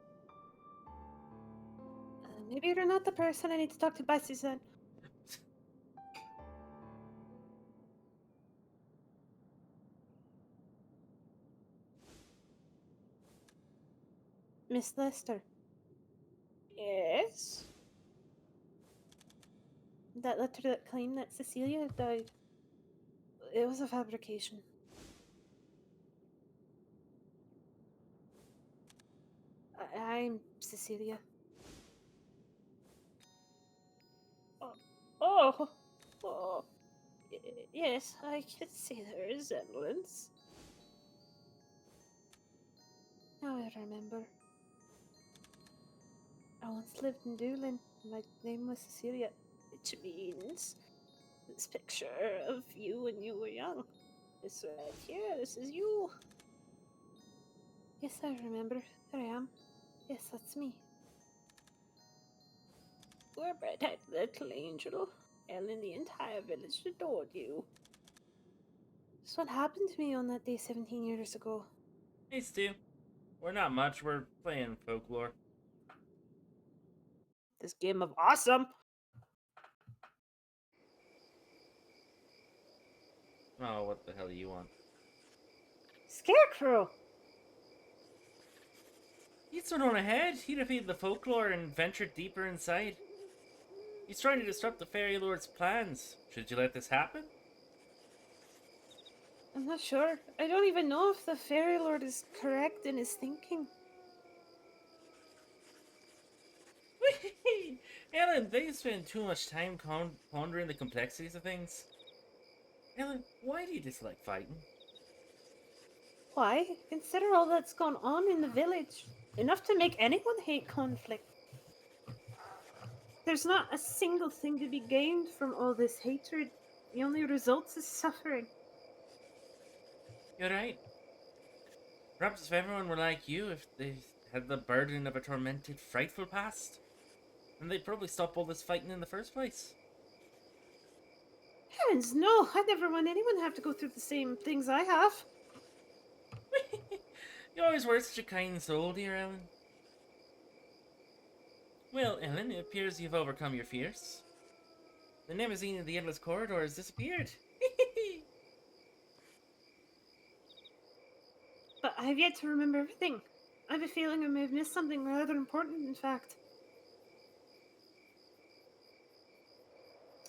Speaker 2: Maybe you're not the person I need to talk to by Suzanne. Miss Lester. Yes? That letter that claimed that Cecilia had died. It was a fabrication. I'm Cecilia. Oh. Yes, I can see the resemblance. Now I remember. I once lived in Doolin. My name was Cecilia, which means this picture of you when you were young. This right here, this is you. Yes, I remember. There I am. Yes, that's me. You were a bright-eyed little angel. Ellen, the entire village adored you. That's what happened to me on that day 17 years ago.
Speaker 1: Hey, Stu. We're not much. We're playing Folklore.
Speaker 2: This game of awesome.
Speaker 1: Oh, what the hell do you want?
Speaker 2: Scarecrow!
Speaker 1: He's thrown on ahead. He defeated the Folklore and ventured deeper inside. He's trying to disrupt the Fairy Lord's plans. Should you let this happen?
Speaker 2: I'm not sure. I don't even know if the Fairy Lord is correct in his thinking.
Speaker 1: Ellen, they spend too much time pondering the complexities of things. Ellen, why do you dislike fighting?
Speaker 2: Why? Consider all that's gone on in the village. Enough to make anyone hate conflict. There's not a single thing to be gained from all this hatred. The only result is suffering.
Speaker 1: You're right. Perhaps if everyone were like you, if they had the burden of a tormented, frightful past, then they'd probably stop all this fighting in the first place.
Speaker 2: Heavens, no! I never want anyone to have to go through the same things I have.
Speaker 1: You always were such a kind soul, dear Ellen. Well, Ellen, it appears you've overcome your fears. The limousine in the Endless Corridor has disappeared.
Speaker 2: But I've yet to remember everything. I have a feeling I may have missed something rather important, in fact.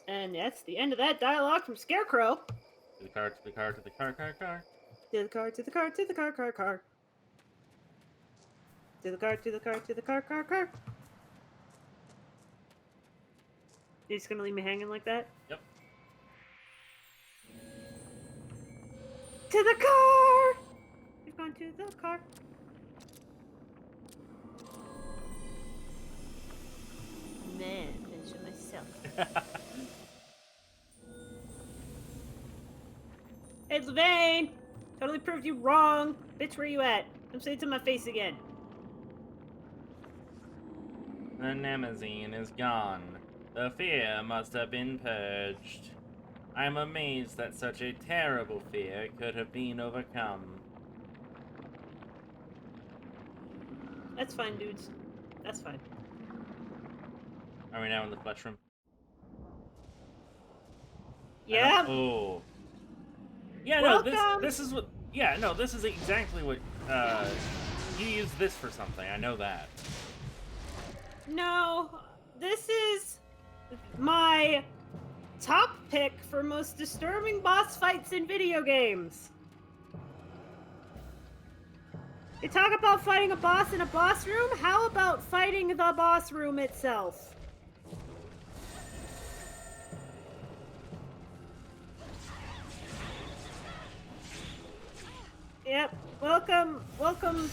Speaker 2: And that's the end of that dialogue from Scarecrow.
Speaker 1: To the car, to the car, to the car, car, car.
Speaker 2: To the car, to the car, to the car, car, car. To the car, to the car, to the car, car, car. You're just gonna leave me hanging like that?
Speaker 1: Yep.
Speaker 2: To the car! We've gone to the car. Man, finish it myself. Hey, Levain! Totally proved you wrong. Bitch, where you at? Come say it to my face again.
Speaker 1: The limousine is gone. The fear must have been purged. I'm amazed that such a terrible fear could have been overcome.
Speaker 2: That's fine, dudes. That's fine.
Speaker 1: Are we now in the flesh room?
Speaker 2: Yeah.
Speaker 1: Oh. Yeah, no,
Speaker 2: Welcome.
Speaker 1: this is what... Yeah, no, this is exactly what... you use this for something, I know that.
Speaker 2: No, this is my top pick for most disturbing boss fights in video games. You talk about fighting a boss in a boss room? How about fighting the boss room itself? Yep. Welcome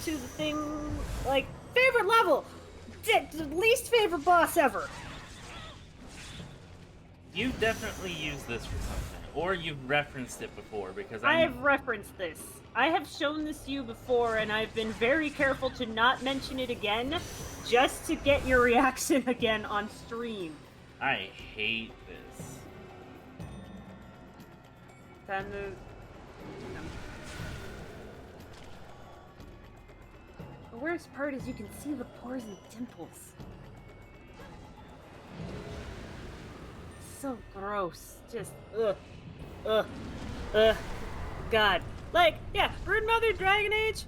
Speaker 2: to the thing, like, favorite level! The least favorite boss ever!
Speaker 1: You definitely used this for something, or you've referenced it before, because
Speaker 2: I have referenced this. I have shown this to you before, and I've been very careful to not mention it again, just to get your reaction again on stream.
Speaker 1: I hate this.
Speaker 2: Time to... The worst part is you can see the pores and dimples. So gross. Just, ugh. God. Like, yeah, Broodmother, Dragon Age?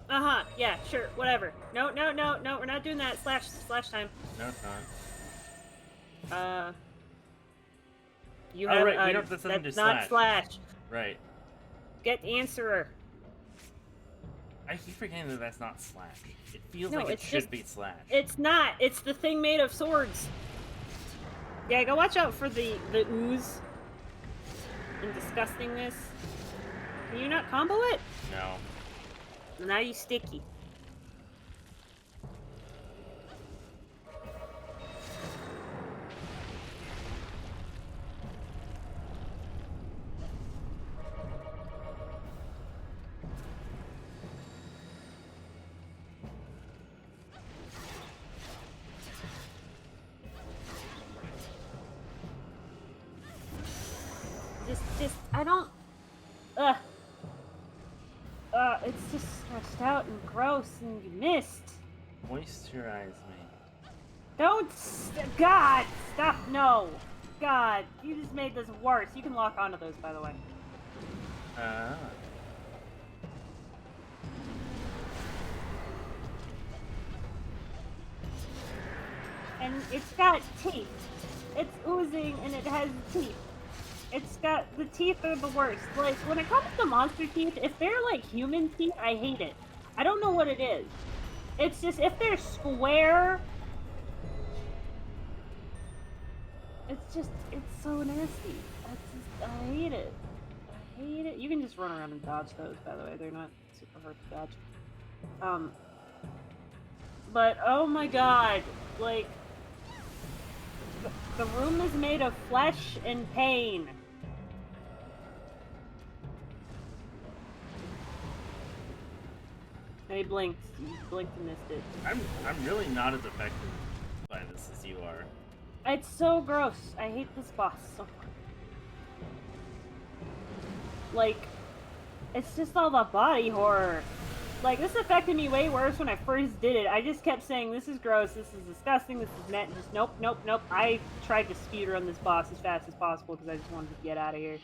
Speaker 2: Uh-huh, yeah, sure, whatever. No, we're not doing that. Slash time.
Speaker 1: No, it's not.
Speaker 2: You
Speaker 1: Oh,
Speaker 2: have,
Speaker 1: right, we don't, this doesn't
Speaker 2: that's
Speaker 1: do
Speaker 2: not slash.
Speaker 1: Right.
Speaker 2: Get answerer.
Speaker 1: I keep forgetting that that's not slash. It feels
Speaker 2: No,
Speaker 1: like it
Speaker 2: it's
Speaker 1: should
Speaker 2: just-
Speaker 1: be slash.
Speaker 2: It's not. It's the thing made of swords. Yeah, go watch out for the ooze and disgustingness. Can you not combo it?
Speaker 1: No.
Speaker 2: Now you sticky. I don't... it's just stretched out and gross and you missed.
Speaker 1: Moisturize me.
Speaker 2: Don't... God! Stop, no! God, you just made this worse. You can lock onto those, by the way. And it's got teeth. It's oozing and it has teeth. It's got, the teeth are the worst. Like, when it comes to monster teeth, if they're like human teeth, I hate it. I don't know what it is. It's just, if they're square, it's so nasty. I hate it. I hate it. You can just run around and dodge those, by the way. They're not super hard to dodge. But, oh my god, like, the room is made of flesh and pain. He blinked. You blinked and missed it.
Speaker 1: I'm really not as affected by this as you are.
Speaker 2: It's so gross. I hate this boss so much. Like, it's just all the body horror. Like, this affected me way worse when I first did it. I just kept saying, this is gross, this is disgusting, this is net, just nope. I tried to speedrun this boss as fast as possible because I just wanted to get out of here.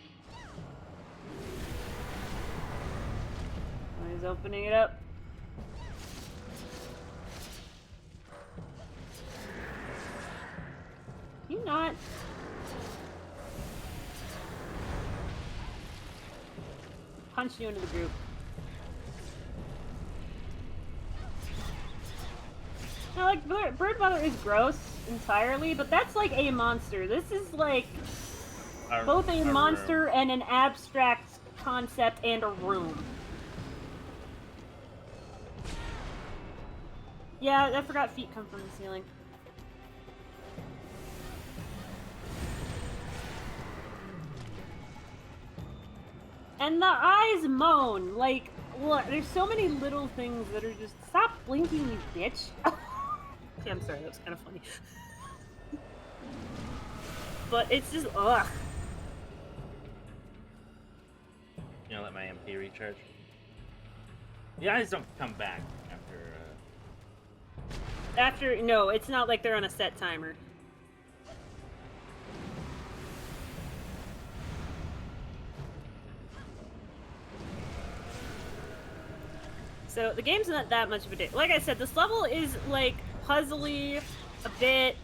Speaker 2: Oh, he's opening it up. You not? Punch you into the group. Now, like, Broodmother is gross entirely, but that's like a monster. This is like both a monster and an abstract concept and a room. Yeah, I forgot feet come from the ceiling. And the eyes moan, like, look, there's so many little things that are just, stop blinking, you bitch. Okay, I'm sorry, that was kind of funny. But it's just, ugh.
Speaker 1: You know, let my MP recharge. The eyes don't come back after,
Speaker 2: no, it's not like they're on a set timer. So the game's not that much of a like I said, this level is like puzzly a bit,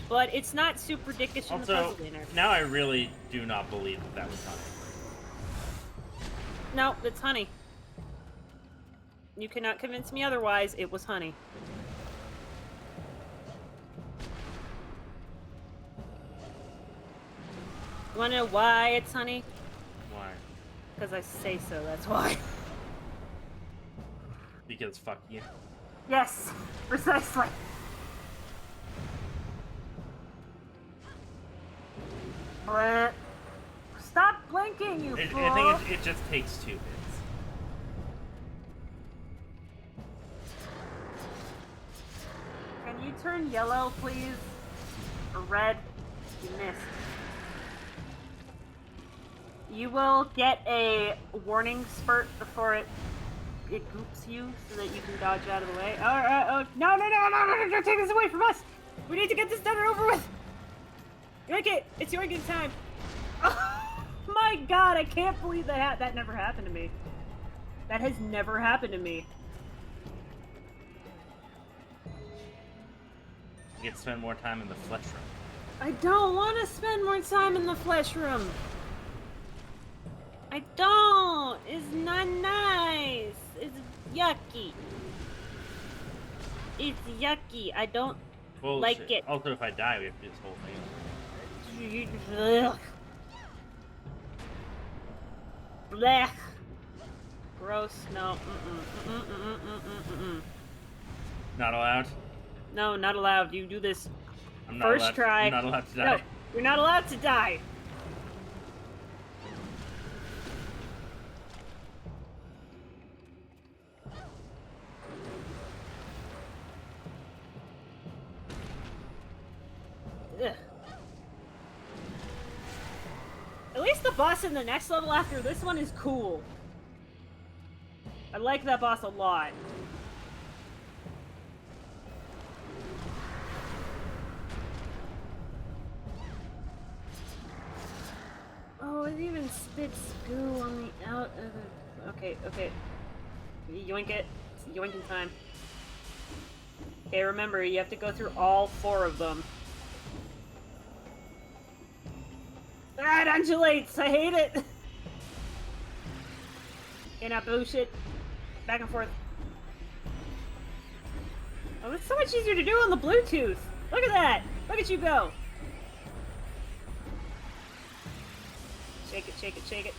Speaker 2: but it's not super dickish in the puzzle manner.
Speaker 1: Now I really do not believe that was honey.
Speaker 2: No, it's honey. You cannot convince me otherwise. It was honey. You wanna know why it's honey?
Speaker 1: Why?
Speaker 2: Because I say so, that's why.
Speaker 1: Because fuck you.
Speaker 2: Yes, precisely. Bleh. Stop blinking, you fool!
Speaker 1: I think it just takes 2 hits.
Speaker 2: Can you turn yellow, please? Or red? You missed. You will get a warning spurt before it goops you so that you can dodge out of the way. Oh, no, don't take this away from us! We need to get this done and over with! Yoink it! It's yoinking time! Oh my god, I can't believe that never happened to me. That has never happened to me.
Speaker 1: You get to spend more time in the flesh room.
Speaker 2: I don't want to spend more time in the flesh room. I don't. It's not nice. It's yucky. It's yucky. I don't like it.
Speaker 1: Also, if I die, we have to do this whole thing.
Speaker 2: Ugh. Blech. Gross. No.
Speaker 1: Not allowed?
Speaker 2: No, not allowed. You do this
Speaker 1: I'm not
Speaker 2: first
Speaker 1: allowed,
Speaker 2: try.
Speaker 1: I'm not allowed to die.
Speaker 2: No, you're not allowed to die. Ugh. At least the boss in the next level after this one is cool. I like that boss a lot. Oh, it even spits goo on the out of the... Okay. Yoink it. It's yoinking time. Okay, remember, you have to go through all 4 of them. Ah, it undulates! I hate it! Okay, now bullshit. Back and forth. Oh, it's so much easier to do on the Bluetooth! Look at that! Look at you go! Shake it.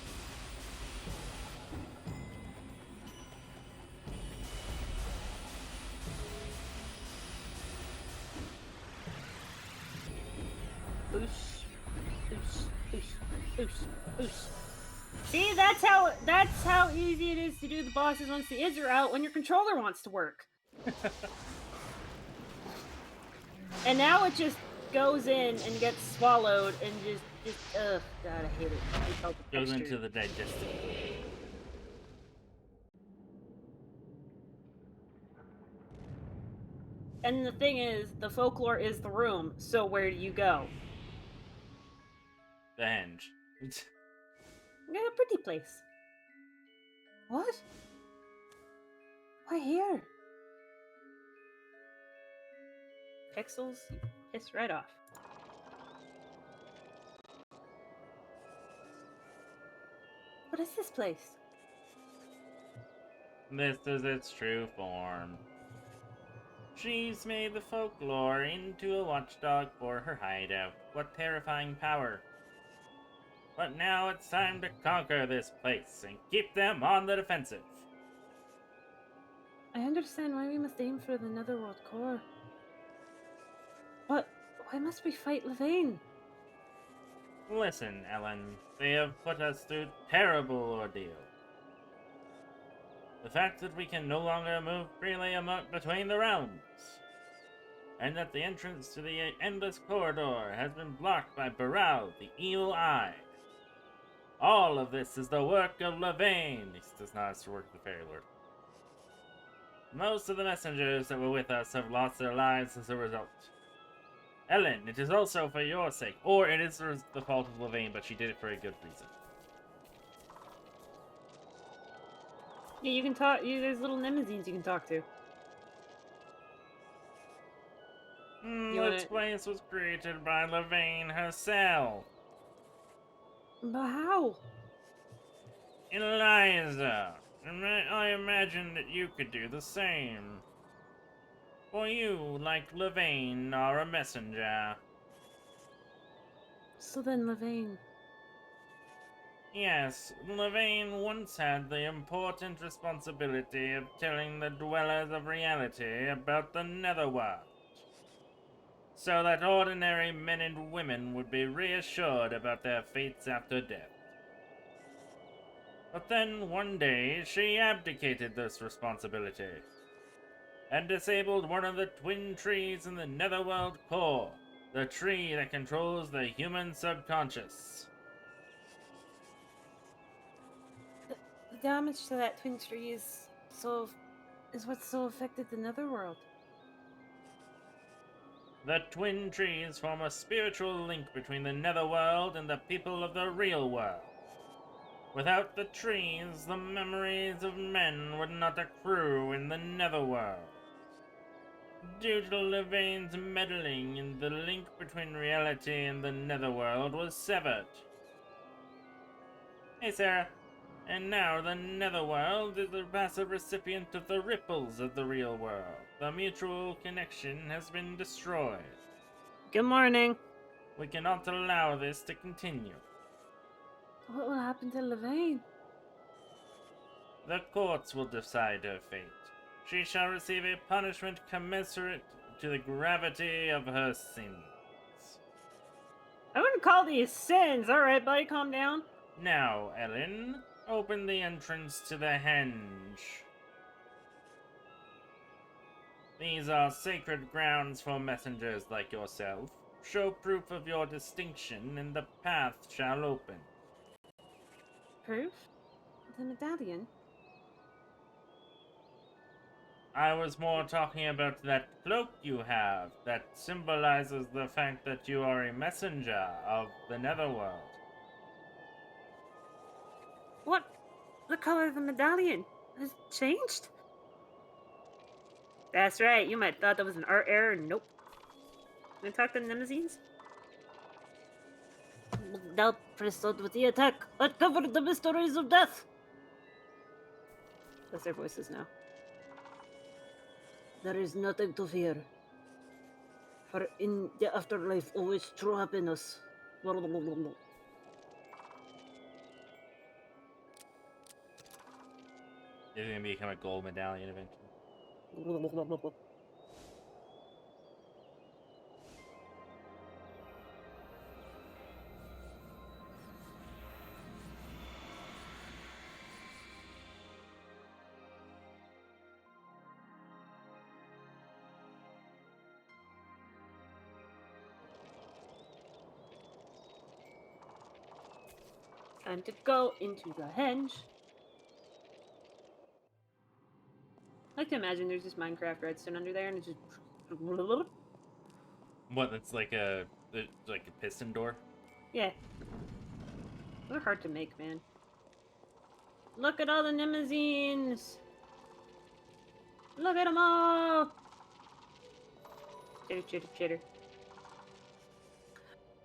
Speaker 2: Oosh. See, that's how easy it is to do the bosses once the ids are out when your controller wants to work. And now it just goes in and gets swallowed and just ugh, God, I hate it. I felt the
Speaker 1: Goes
Speaker 2: texture.
Speaker 1: into the digestive.
Speaker 2: And the thing is, the folklore is the room, so where do you go?
Speaker 1: The henge.
Speaker 2: Yeah, a pretty place. What? Why here? Pixels, you piss right off. What is this place?
Speaker 1: This is its true form. She's made the folklore into a watchdog for her hideout. What terrifying power. But now it's time to conquer this place and keep them on the defensive.
Speaker 2: I understand why we must aim for the Netherworld core. But why must we fight Levain?
Speaker 1: Listen, Ellen, they have put us through terrible ordeal. The fact that we can no longer move freely between the realms, and that the entrance to the endless corridor has been blocked by Baral, the Evil Eye. All of this is the work of Levain. This does not have to work with the Fairy Lord. Most of the messengers that were with us have lost their lives as a result. Ellen, it is also for your sake, or it is the fault of Levain, but she did it for a good reason.
Speaker 2: Yeah, you can talk. There's little limousines you can talk to.
Speaker 1: This place was created by Levain herself.
Speaker 2: But how?
Speaker 1: Eliza, I imagine that you could do the same. For you, like Levain, are a messenger.
Speaker 2: So then Levain.
Speaker 1: Yes, Levain once had the important responsibility of telling the dwellers of reality about the Netherworld. so that ordinary men and women would be reassured about their fates after death. But then, one day, she abdicated this responsibility and disabled one of the twin trees in the Netherworld core, the tree that controls the human subconscious.
Speaker 2: The damage to that twin tree is what's so affected the Netherworld.
Speaker 1: The twin trees form a spiritual link between the Netherworld and the people of the real world. Without the trees, the memories of men would not accrue in the Netherworld. Due to Levaine's meddling, the link between reality and the Netherworld was severed. Hey Sarah, and now the Netherworld is the passive recipient of the ripples of the real world. The mutual connection has been destroyed.
Speaker 2: Good morning.
Speaker 1: We cannot allow this to continue.
Speaker 2: What will happen to Levain?
Speaker 1: The courts will decide her fate. She shall receive a punishment commensurate to the gravity of her sins.
Speaker 2: I wouldn't call these sins. All right, buddy, calm down.
Speaker 1: Now, Ellen, open the entrance to the henge. These are sacred grounds for messengers like yourself. Show proof of your distinction, and the path shall open.
Speaker 2: Proof? The medallion?
Speaker 1: I was more talking about that cloak you have that symbolizes the fact that you are a messenger of the Netherworld.
Speaker 2: What? The color of the medallion has changed? That's right. You might have thought that was an art error. Nope. Can I talk to the Nemesis? Now proceed with the attack. Uncover the mysteries of death. That's their voices now. There is nothing to fear. For in the afterlife awaits true happiness.
Speaker 1: It's gonna become a gold medallion eventually.
Speaker 2: Time to go into the henge. I like to imagine there's just Minecraft redstone under there and it's just...
Speaker 1: What? That's like a piston door.
Speaker 2: Yeah. They're hard to make, man. Look at all the limousines! Look at them all! Chitter, chitter, chitter.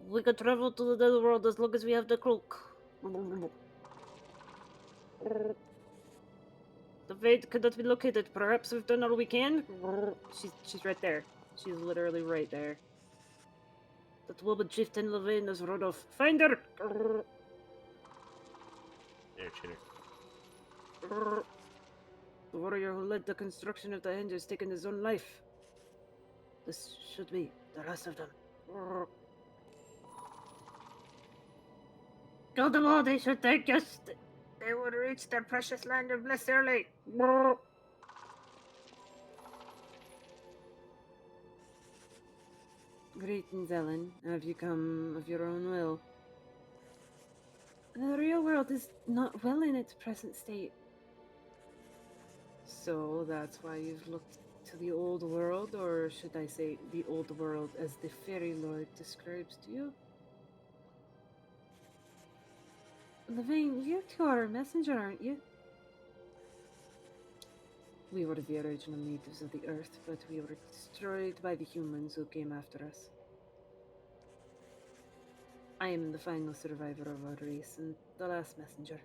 Speaker 2: We can travel to the Netherworld as long as we have the cloak. The fate cannot be located. Perhaps we've done all we can. She's right there. She's literally right there. That woman chieftain Levain has run off. Find her!
Speaker 1: There, chitter.
Speaker 2: The warrior who led the construction of the henge has taken his own life. This should be the last of them. Kill them all, they should thank us. They would reach their precious land of bliss early. Greetings, Ellen. Have you come of your own will? The real world is not well in its present state. So that's why you've looked to the old world, or should I say the old world as the fairy lord describes to you? Levain, you two are a messenger, aren't you? We were the original natives of the earth, but we were destroyed by the humans who came after us. I am the final survivor of our race and the last messenger.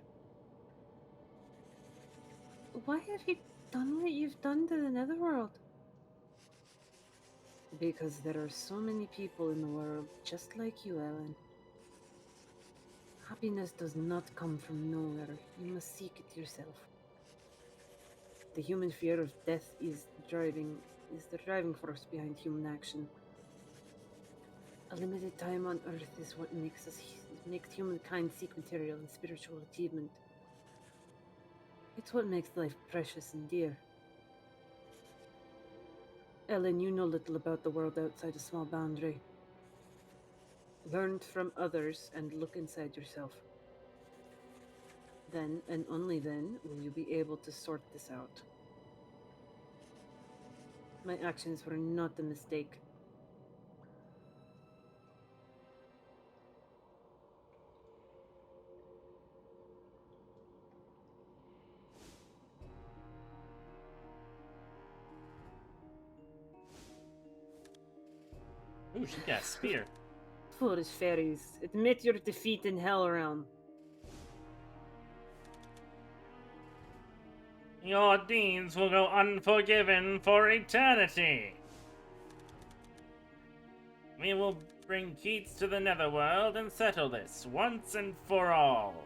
Speaker 2: Why have you done what you've done to the Netherworld? Because there are so many people in the world just like you, Ellen. Happiness does not come from nowhere. You must seek it yourself. The human fear of death is the driving force behind human action. A limited time on Earth is what makes humankind seek material and spiritual achievement. It's what makes life precious and dear. Ellen, you know little about the world outside a small boundary. Learn from others and look inside yourself. Then, and only then, will you be able to sort this out. My actions were not a mistake.
Speaker 1: Ooh, she got a spear.
Speaker 2: Foolish fairies, admit your defeat in Hell Realm.
Speaker 1: Your deeds will go unforgiven for eternity. We will bring Keats to the Netherworld and settle this once and for all.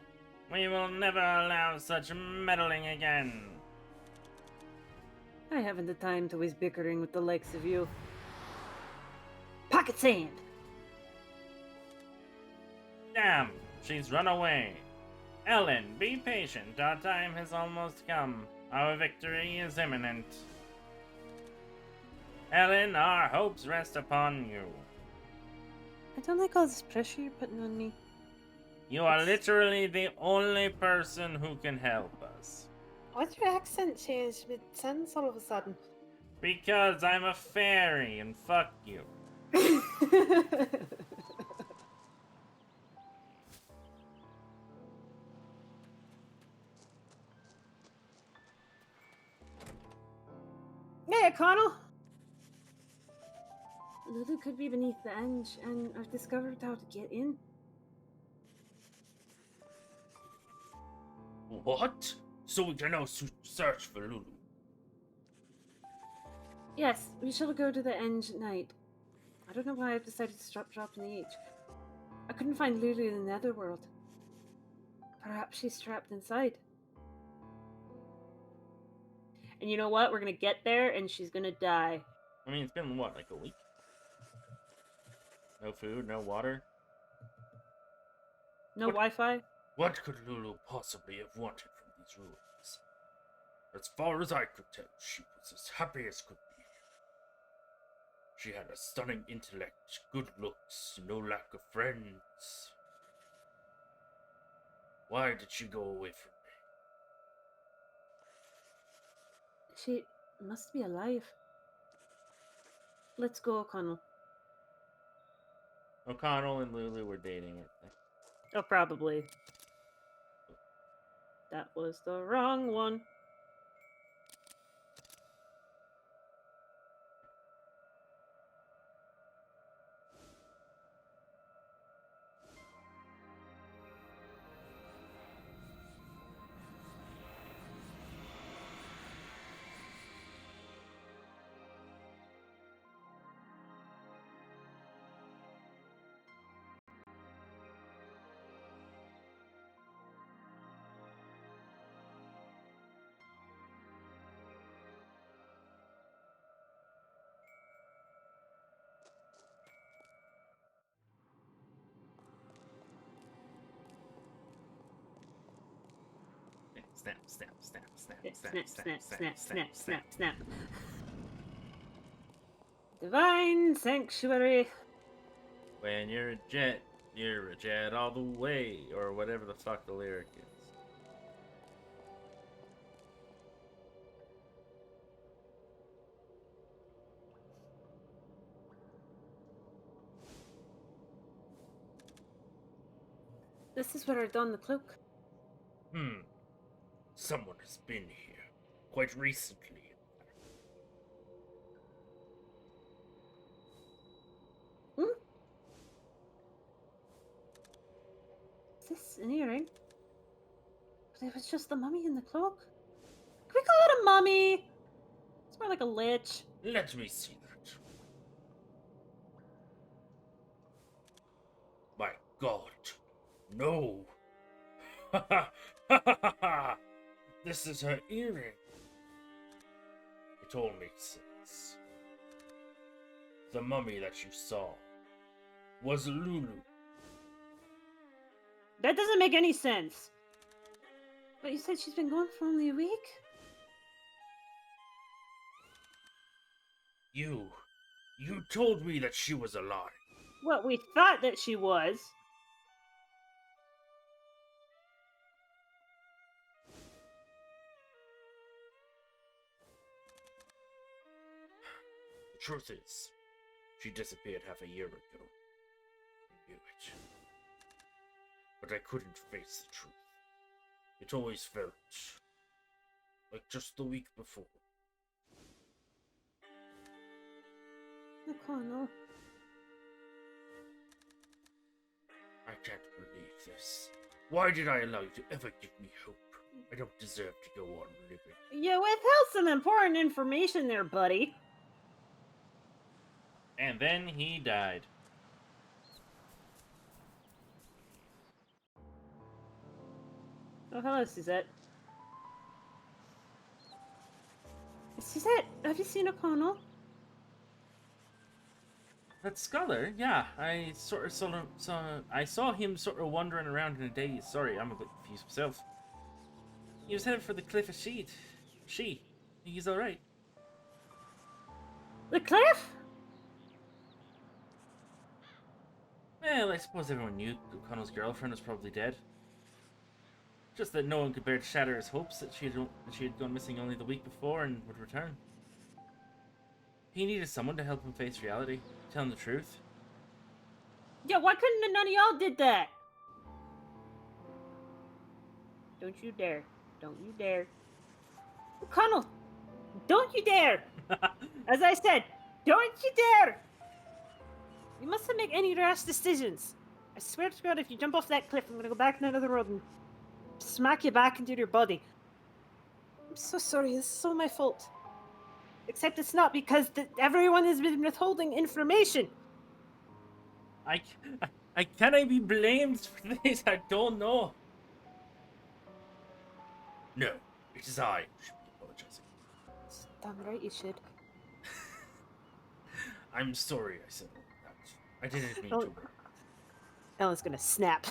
Speaker 1: We will never allow such meddling again.
Speaker 2: I haven't the time to waste bickering with the likes of you. Pocket sand!
Speaker 1: Damn, she's run away. Ellen, be patient. Our time has almost come. Our victory is imminent. Ellen, our hopes rest upon you.
Speaker 2: I don't like all this pressure you're putting on me.
Speaker 1: You are literally the only person who can help us.
Speaker 4: Why'd your accent change mid-sentence all of a sudden?
Speaker 1: Because I'm a fairy and fuck you.
Speaker 2: Hey, Connell! Lulu could be beneath the edge, and I've discovered how to get in.
Speaker 1: What? So we can now search for Lulu.
Speaker 2: Yes, we shall go to the edge at night. I don't know why I've decided to stop dropping the H. I couldn't find Lulu in the Netherworld. Perhaps she's trapped inside. And you know what? We're gonna get there, and she's gonna die.
Speaker 1: I mean, it's been, what, like a week? No food, no water?
Speaker 2: No
Speaker 1: What?
Speaker 2: Wi-Fi?
Speaker 1: What could Lulu possibly have wanted from these ruins? As far as I could tell, she was as happy as could be. She had a stunning intellect, good looks, no lack of friends. Why did she go away from me?
Speaker 2: She must be alive. Let's go, O'Connell.
Speaker 1: O'Connell and Lulu were dating it.
Speaker 2: Oh, probably. That was the wrong one.
Speaker 1: Snap, snap, snap, snap,
Speaker 2: Snap. Divine sanctuary.
Speaker 1: When you're a jet all the way, or whatever the fuck the lyric is.
Speaker 2: This is where I donned the cloak.
Speaker 1: Someone has been here. Quite recently.
Speaker 2: Is this an earring? But it was just the mummy in the cloak. Can we call it a mummy? It's more like a lich.
Speaker 1: Let me see that. My God. No. Ha ha ha ha ha! This is her earring. It all makes sense. The mummy that you saw. was Lulu.
Speaker 2: That doesn't make any sense. But you said she's been gone for only a week?
Speaker 1: You told me that she was alive.
Speaker 2: Well, we thought that she was.
Speaker 1: The truth is, she disappeared half a year ago. I knew it. But I couldn't face the truth. It always felt like just the week before.
Speaker 2: O'Connell.
Speaker 1: I can't believe this. Why did I allow you to ever give me hope? I don't deserve to go on living.
Speaker 2: You withheld some important information there, buddy.
Speaker 1: And then he died.
Speaker 2: Oh, hello, Suzette. Suzette, have you seen O'Connell?
Speaker 1: That scholar, yeah, I sort of saw him sort of wandering around in a daze. Sorry, I'm a bit confused myself. He was headed for the cliff of Sheet. He's all right.
Speaker 2: The cliff?
Speaker 1: Well, I suppose everyone knew O'Connell's girlfriend was probably dead. Just that no one could bear to shatter his hopes that she had gone missing only the week before and would return. He needed someone to help him face reality, tell him the truth.
Speaker 2: Yeah, why couldn't none of y'all did that? Don't you dare. Don't you dare. O'Connell, don't you dare! As I said, don't you dare! You mustn't make any rash decisions. I swear to God, if you jump off that cliff, I'm gonna go back in another road and smack you back into your body.
Speaker 4: I'm so sorry, this is all my fault.
Speaker 2: Except it's not, because everyone has been withholding information.
Speaker 1: Can I be blamed for this? I don't know. No, it is I who should be apologizing.
Speaker 4: It's damn right you should.
Speaker 1: I'm sorry I said all that. I didn't mean
Speaker 2: Oh.
Speaker 1: to.
Speaker 2: Ellen's gonna snap.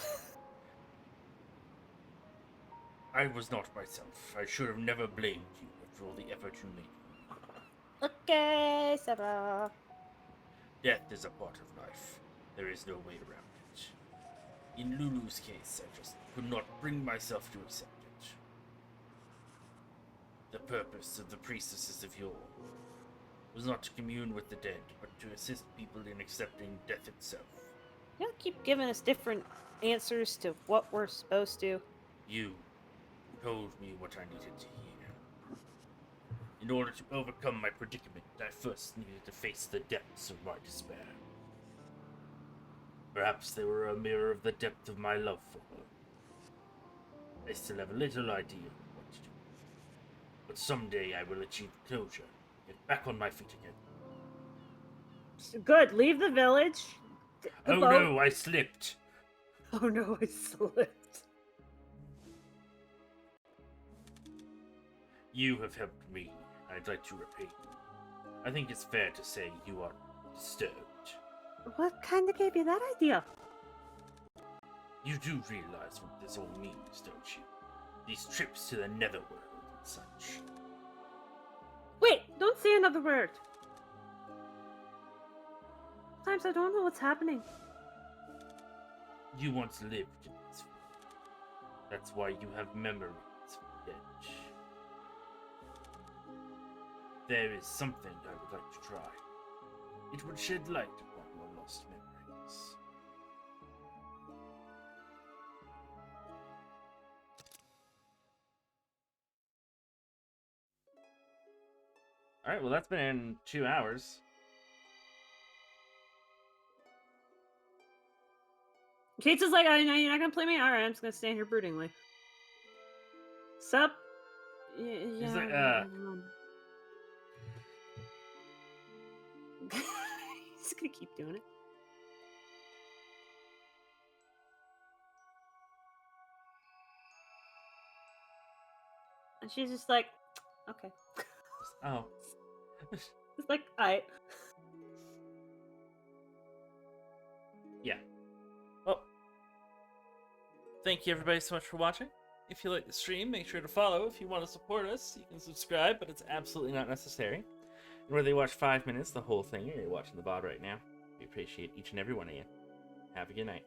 Speaker 1: I was not myself. I should have never blamed you after all the effort you made.
Speaker 2: Okay, Sarah.
Speaker 1: Death is a part of life. There is no way around it. In Lulu's case, I just could not bring myself to accept it. The purpose of the priestesses of yore was not to commune with the dead, but to assist people in accepting death itself.
Speaker 2: Y'all keep giving us different answers to what we're supposed to.
Speaker 1: You told me what I needed to hear. In order to overcome my predicament, I first needed to face the depths of my despair. Perhaps they were a mirror of the depth of my love for her. I still have a little idea of what to do. But someday I will achieve closure, get back on my feet again.
Speaker 2: Good, leave the village. The
Speaker 1: Oh
Speaker 2: boat.
Speaker 1: no, I slipped!
Speaker 2: Oh no, I slipped.
Speaker 1: You have helped me. I'd like to repay you. I think it's fair to say you are disturbed.
Speaker 2: What kind of gave you that idea?
Speaker 1: You do realize what this all means, don't you? These trips to the netherworld and such.
Speaker 2: Wait, don't say another word. Sometimes I don't know what's happening.
Speaker 1: You once lived in this world. That's why you have memories of the dead. There is something I would like to try. It would shed light upon your lost memories. Alright, well that's been in 2 hours.
Speaker 2: Kate's is like, I know you're not gonna play me? Alright, I'm just gonna stand here broodingly. Sup?
Speaker 1: He's like,
Speaker 2: He's gonna keep doing it. And she's just like, okay.
Speaker 1: Oh.
Speaker 2: It's like, alright.
Speaker 1: thank you everybody so much for watching. If you like the stream, make sure to follow. If you want to support us, you can subscribe, but it's absolutely not necessary. And whether you watch 5 minutes, the whole thing, or you're watching the VOD right now, we appreciate each and every one of you. Have a good night.